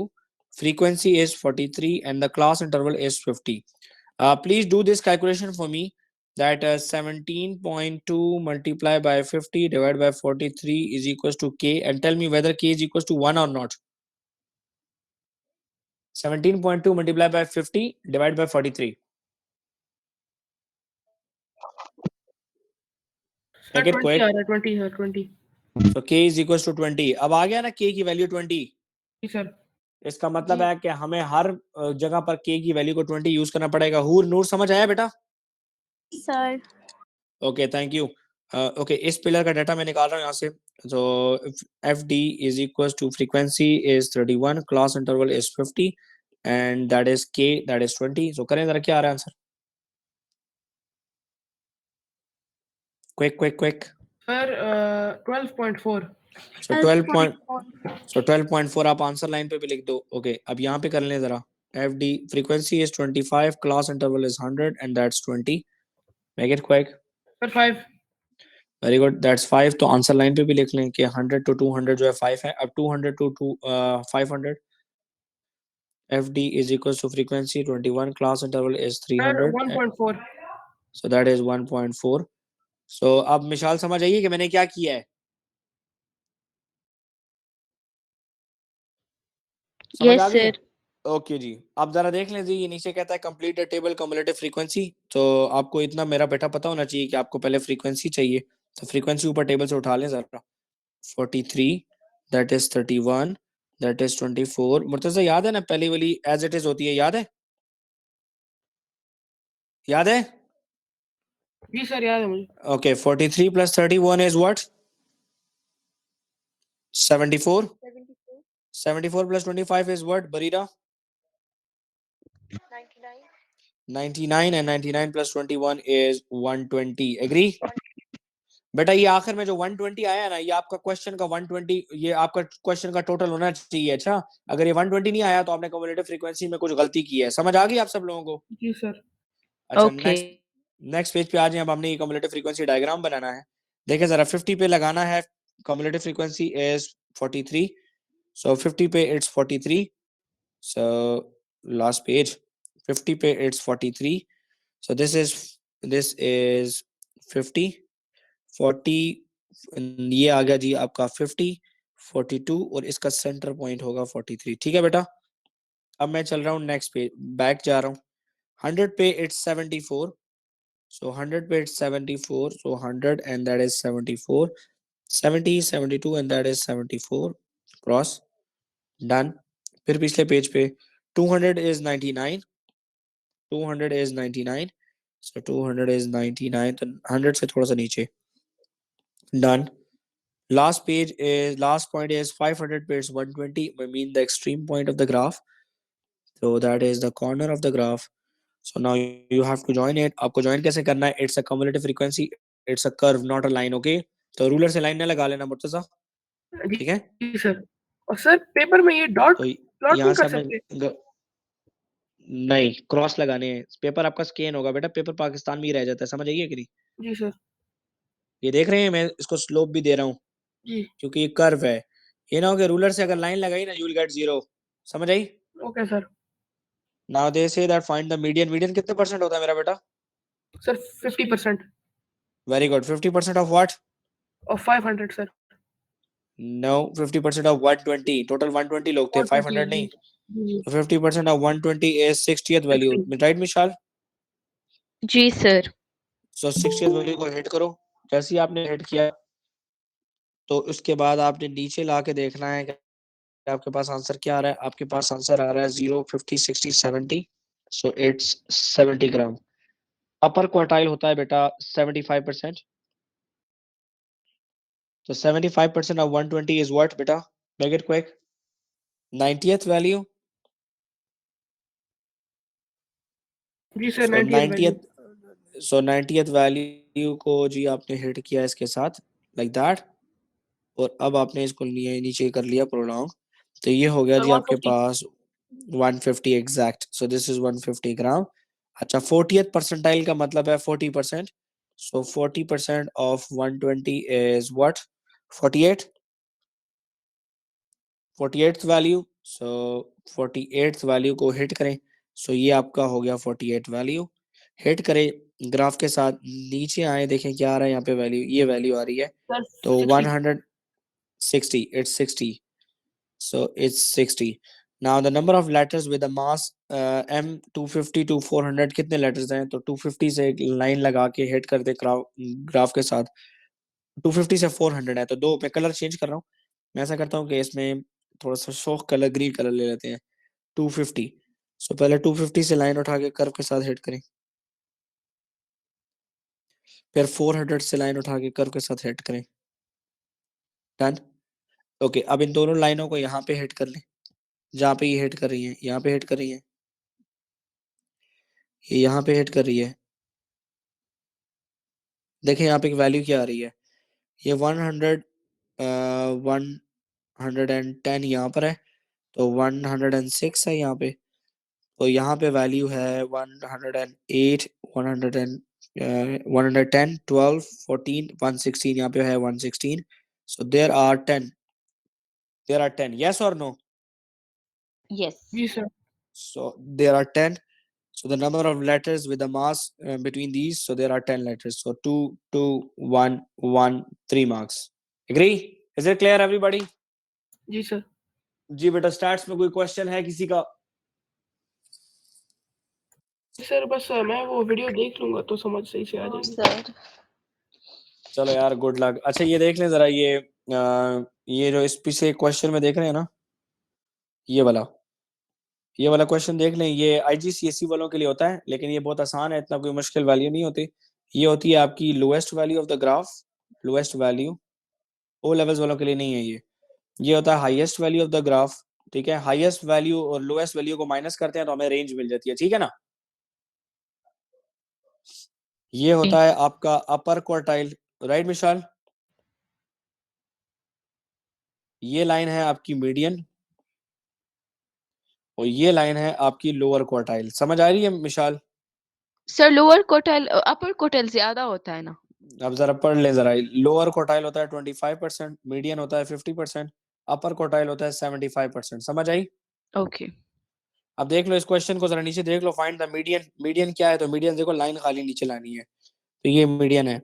frequency is 43, and the class interval is 50. Please do this calculation for me, that 17.2 multiplied by 50 divided by 43 is equals to k, and tell me whether k is equals to 1 or not. 17.2 multiplied by 50 divided by 43. Sir Make it 20 quick. आ रहा है, 20 sir 20। So k is equals to 20. अब आ गया ना k की वैल्यू 20। जी सर। इसका मतलब जी है कि हमें हर जगह पर k की वैल्यू को 20 यूज करना पड़ेगा। हूर नूर समझ आया बेटा? Sir. Okay, thank you. Okay, इस पिलर का डाटा मैं निकाल रहा हूँ यहाँ से। तो F D is equal to frequency is 31, class interval is 50, and that is K, that is 20। So करें जरा, क्या आ रहा है answer? Quick quick quick. Sir 12.4 so 12.4 आप आंसर लाइन पे भी लिख दो। ओके अब यहाँ पे कर लें जरा। F D frequency is 25, class interval is 100 and that's 20। Make it quick. Sir 5 very good, that's 5। तो आंसर लाइन पे भी लिख लें कि 100 to 200 जो है 5 है। अब 200 to 500, F D is equal to frequency 21, class interval is sir 300, 1.4 so that is 1.4। So अब मिसाल समझ आइए कि मैंने क्या किया है। समझ यस आ गई है? सर। ओके जी, आप जरा देख लें जी, ये नीचे कहता है complete the table cumulative frequency. तो आपको इतना मेरा बेटा पता होना चाहिए कि आपको पहले फ्रीक्वेंसी चाहिए। तो फ्रीक्वेंसी ऊपर टेबल से उठा लें जरा। 43, that is 31, that is 24। Murtaza याद है ना पहली वाली एज इट इज होती है, याद है? याद है? जी सर याद है मुझे। Okay 43 plus 31 is what? 74। 74. 74 plus 25 is what, Barira? 99. 99 and 99 plus 21 is 120. Agree? बेटा ये आखिर में जो 120 आया है ना, ये आपका क्वेश्चन का 120, ये आपका क्वेश्चन का टोटल होना चाहिए। अच्छा अगर ये 120 नहीं आया तो आपने कम्युलेटिव फ्रीक्वेंसी में कुछ गलती की है। समझ आ गई आप सब लोगों को? जी सर। अच्छा ओके नेक्स्ट पेज पे आ जाए। अब हमने ये कम्युलेटिव फ्रीक्वेंसी डायग्राम बनाना है। देखिए जरा 50 पे लगाना है। कम्युलेटिव फ्रीक्वेंसी इज 43, सो 50 पे इट्स 43। So last page, 50 पे it's 43. So this is 50, 40, ये आ गया जी आपका 50, 42 और इसका सेंटर पॉइंट होगा 43। ठीक है बेटा? अब मैं चल रहा हूँ नेक्स्ट पेज, बैक जा रहा हूँ। 100 पे it's 74, so 100 पे it's 74, so 100 and that is 74, 70, 72 and that is 74, cross, done. फिर पिछले पेज पे 200 is 99, 200 is 99, so 200 is 99, तो 100 से थोड़ा सा नीचे, डन। last point is 500 पे it's 120, I mean the extreme point of the graph, so that is the corner of the graph, so now you have to join it। आपको join कैसे करना है? It's a cumulative frequency, it's a curve not a line, okay? तो रूलर से लाइन ना लगा लेना मुर्तजा, जी ठीक है? जी सर। और सर पेपर में ये डॉट तो प्लॉट यहाँ नहीं से कर हमने सकते? नहीं क्रॉस लगाने हैं। पेपर आपका स्कैन होगा बेटा, पेपर पाकिस्तान में ही रह जाता है। समझ आइए कि नहीं? जी सर। ये देख रहे हैं, मैं इसको स्लोप भी दे रहा हूँ जी क्योंकि ये कर्व है। ये ना हो कि रूलर से अगर लाइन लगाई ना, यू विल गेट 0। समझ आई? Okay sir. Now they say that find the median. Median कितने परसेंट होता है मेरा बेटा? Sir 50% very good. 50% of what? और 500 सर। No, 50% of 120। टोटल 120 लोग थे, 120 500 जी नहीं। जी। तो 50% of 120 is 60th value, 60 right Mishal? जी सर। सो 60th वैल्यू को हिट करो। जैसे ही आपने हिट किया तो उसके बाद आपने नीचे ला के देखना है कि आपके पास आंसर क्या आ रहा है। आपके पास आंसर आ रहा है 0, 50, 60, 70, so it's 70 gram. Upper quartile होता है बेटा 75%। तो 75% of 120 is what बेटा? Make it quick. 90th value. जी sir. So 90th value. 90th value को जी आपने हिट किया इसके साथ, like that। और अब आपने इसको नीचे कर लिया प्रोलॉन्ग, तो ये हो गया सर जी आपके 150। पास 150 एग्जैक्ट। सो दिस इज 150 ग्राम। अच्छा 40th परसेंटाइल का मतलब है 40%। सो 40% of 120 is what? 48, 48th value. So 48th value को हिट करें। सो ये आपका हो गया 48 वैल्यू। हिट करें ग्राफ के साथ, नीचे आए, देखें क्या आ रहा है यहाँ पे वैल्यू, ये वैल्यू आ रही है। सर तो 60। 160, it's 60, so it's 60। now the number of letters with the mass m 250 to 400 कितने लेटर्स हैं? तो 250 से एक लाइन लगा के हिट कर दे ग्राफ के साथ। 250 से 400 है, तो दो मैं कलर चेंज कर रहा हूँ। मैं ऐसा करता हूँ कि इसमें थोड़ा सा शौक कलर ग्रीन कलर ले लेते हैं। 250, सो पहले 250 से लाइन उठा के कर्व के साथ हिट करें, फिर 400 से लाइन उठा के कर्व के साथ हिट करें, डन। ओके अब इन दोनों लाइनों को यहाँ पे हिट कर लें, जहाँ पे ये हिट कर रही है, यहाँ पे हिट कर रही है, ये यहाँ पे हिट कर रही है। देखें यहाँ पे एक वैल्यू क्या आ रही है, ये 100 110 यहाँ पर है, तो 106 है यहाँ पे, तो यहाँ पे वैल्यू है 108 110 12 14 116, यहाँ पे है 116. So there are 10. Yes or no? Yes. जी sir. So there are 10. So the number of letters with the mass between these, so there are 10 letters. So 2 2 1 1 3 marks. Agree? Is it clear everybody? जी सर. जी बेटा, स्टार्ट्स में कोई क्वेश्चन है किसी का? सर बस मैं वो वीडियो देख लूंगा तो समझ सही से आ हाँ जाएगी. सर. चलो यार, गुड लक. अच्छा ये देख लें जरा, ये जो इस पीछे क्वेश्चन में देख रहे हैं ना, ये वाला क्वेश्चन देख लें. ये आईजीसीएसई वालों के लिए होता है, लेकिन ये बहुत आसान है, इतना कोई मुश्किल वैल्यू नहीं होती. ये होती है आपकी lowest value of the graph, lowest value. O levels वालों के लिए नहीं है ये होता है highest value of the graph. ठीक है, हाईएस्ट वैल्यू और लोएस्ट वैल्यू को माइनस करते हैं तो हमें रेंज मिल जाती है. ठीक है ना. ये होता है आपका अपर क्वार्टाइल, राइट मिशाल? ये लाइन है आपकी मीडियन, और ये लाइन है आपकी लोअर क्वार्टाइल. समझ आ रही है Mishal? Sir lower quartile upper quartile ज्यादा होता है ना? अब जरा पढ़ ले जरा. लोअर क्वार्टाइल होता है 25%, मीडियन होता है 50%, अपर क्वार्टाइल होता है 75%. समझ आई? ओके. अब देख लो इस क्वेश्चन को, जरा नीचे देख लो. Find the median. मीडियन क्या है? तो मीडियन देखो, लाइन खाली नीचे लानी है, तो ये मीडियन है.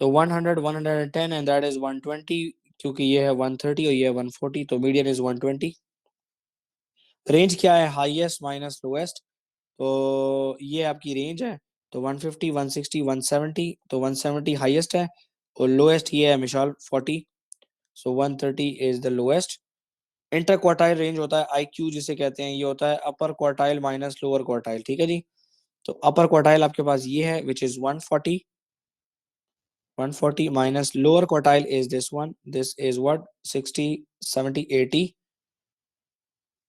तो 100 110 एंड दैट इज 120, क्योंकि ये है 130 और ये है 140, तो मीडियन इज 120. रेंज क्या है? Highest minus lowest. तो ये आपकी रेंज है. तो 150 160 170, तो 170 हाईएस्ट है, और लोएस्ट ये है मिशाल 40. सो 130 is the lowest. Inter quartile range होता है आईक्यू जिसे कहते हैं, ये होता है अपर क्वार्टाइल माइनस लोअर क्वार्टाइल. ठीक है जी. तो अपर क्वार्टाइल आपके पास ये है which is 140 minus lower quartile is this one, this is what 60 70 80.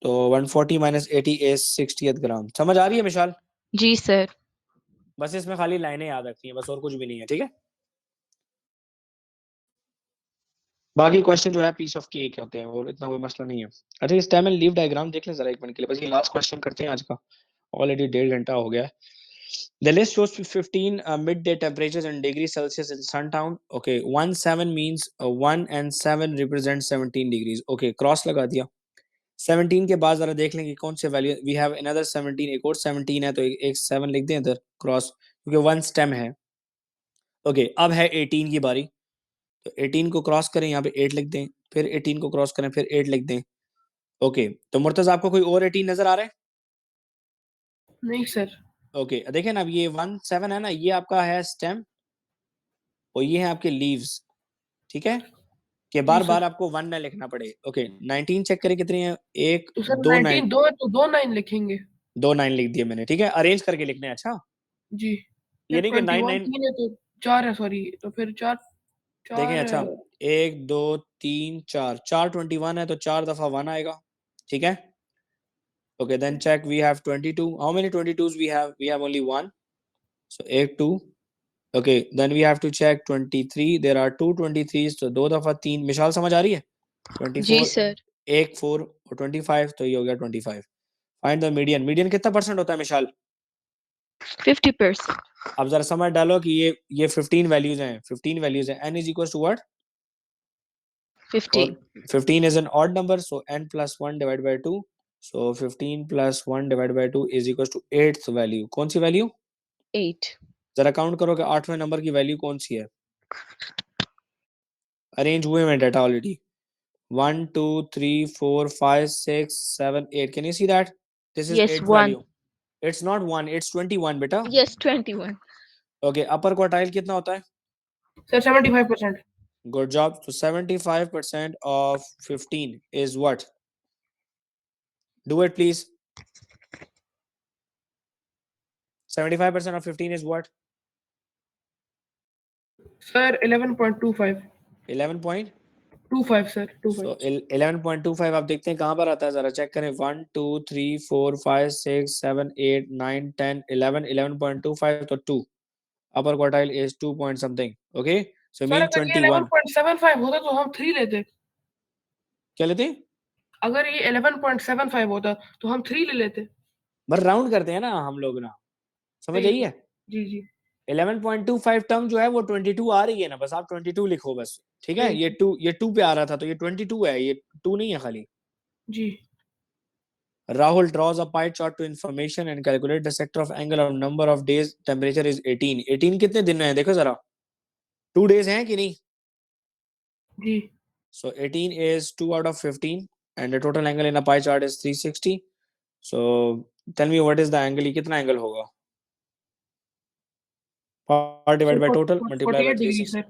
तो 140 माइनस 80 इज 60th ग्राम. समझ आ रही है मिशाल? जी सर. बस इसमें खाली लाइनें याद रखनी है, बस और कुछ भी नहीं है. ठीक है, बाकी क्वेश्चन जो है पीस ऑफ केक होते हैं, और इतना कोई मसला नहीं है. अच्छा ये स्टेम एंड लीफ डायग्राम देख लें जरा एक मिनट के लिए, बस ये लास्ट क्वेश्चन करते हैं आज का. ऑलरेडी 1.5 घंटा हो गया है. The list shows 15 midday temperatures in degrees Celsius in Suntown. Okay, 17 means 1 and 7 represent 17 degrees. Okay, cross लगा दिया. 17 के बाद जरा देख लें कि कौन से वैल्यू. वी हैव अनदर 17, एक और 17 है, तो एक 7 लिख दें इधर क्रॉस, क्योंकि 1 स्टेम है. ओके, अब है 18 की बारी. तो 18 को क्रॉस करें, यहाँ पे 8 लिख दें, फिर 18 को क्रॉस करें, फिर 8 लिख दें. ओके, तो मुर्तज़ा आपको कोई और 18 नजर आ रहा है? नहीं सर. ओके, देखें ना, अब ये 1 7 है ना, ये आपका है स्टेम, और ये है आपके लीव्स. ठीक है, कि बार बार आपको 1 ना लिखना पड़े. ओके, 19 चेक करें कितनी है. एक तो सर दो 19 9 दो है तो 2 9 लिखेंगे. 2 9 लिख दिए मैंने. ठीक है, अरेंज करके लिखने हैं. अच्छा, जी. ये नहीं कि 9 21 9 3 है तो 4 है, सॉरी, तो फिर 4 देखें. 4 अच्छा, 1 2 3 4 4 21 है, तो 4 दफा 1 आएगा. ठीक है. Okay, then check. We have 22. How many 22s we have? We have only one. So 8 2. Okay, then we have to check 23. There are two 23s. So 2 दफा 3. मिशाल समझ आ रही है? 24 जी सर. 1 4 और 25, तो ये हो गया 25. Find the median. मीडियन कितना परसेंट होता है मिशाल? 50%. अब जरा समझ डालो कि ये 15 वैल्यूज हैं. 15 वैल्यूज हैं. n is equals to what? 15. और 15 is an odd number, so n plus 1 divided by 2. So 15 plus 1 divided by 2 is equals to 8th value. कौन सी वैल्यू? 8. जरा काउंट करो कि 8वें नंबर की वैल्यू कौन सी है. अरेंज हुए हैं data already. 1 2 3 4 5 6 7 8. Can you see that? This is Yes, 8th 1. value. It's not 1, it's 21 बेटा. Yes, 21. Okay, अपर क्वार्टाइल कितना होता है? Sir 75%. Good job. So 75% of 15 is what? Do it please. 75% of 15 is what? Sir 11.25. 11. 25 sir, 25. So 11.25 आप देखते हैं कहाँ पर आता है, जरा चेक करें. 1 2 3 4 5 6 7 8 9 10 11. 11.25 तो 2. Upper quartile is 2 point something. Okay, So sir mean अगर ये 21. 11.75 होता तो हम 3 लेते. क्या लेते? अगर ये 11.75 होता तो हम 3 ले लेते. बस राउंड करते हैं ना हम लोग ना, समझ आई है? जी जी 11.25 टर्म जो है वो 22 आ रही है ना, बस आप 22 लिखो बस, ठीक है? जी ये 2 पे आ रहा था तो ये 22 है, ये 2 नहीं है खाली. जी. Rahul draws a pie chart to information and calculate the sector of angle of number of days temperature is 18. 18 कितने दिन में है देखो जरा, 2 days हैं कि नहीं? जी. So 18 is 2 out of 15 and the total angle in a pie chart is 360. So tell me what is the angle, ये कितना angle होगा? Part divided by total multiplied by 48 degree 360. sir.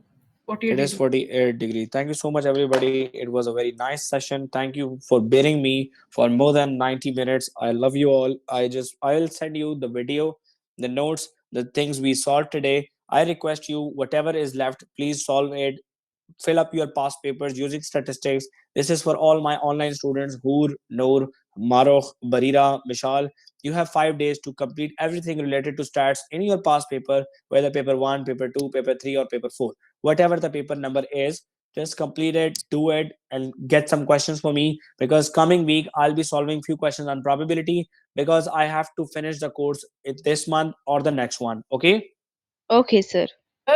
48 It is degree. 48 degree. Thank you so much, everybody. It was a very nice session. Thank you for bearing me for more than 90 minutes. I love you all. I'll send you the video, the notes, the things we solved today. I request you, whatever is left, please solve it. Fill up your past papers using statistics. This is for all my online students, Hoor, Noor, Marokh, Barira, Mishal. You have 5 days to complete everything related to stats in your past paper, whether paper 1, paper 2, paper 3, or paper 4. Whatever the paper number is, just complete it, do it, and get some questions for me, because coming week I'll be solving few questions on probability, because I have to finish the course in this month or the next one. Okay? Okay, sir.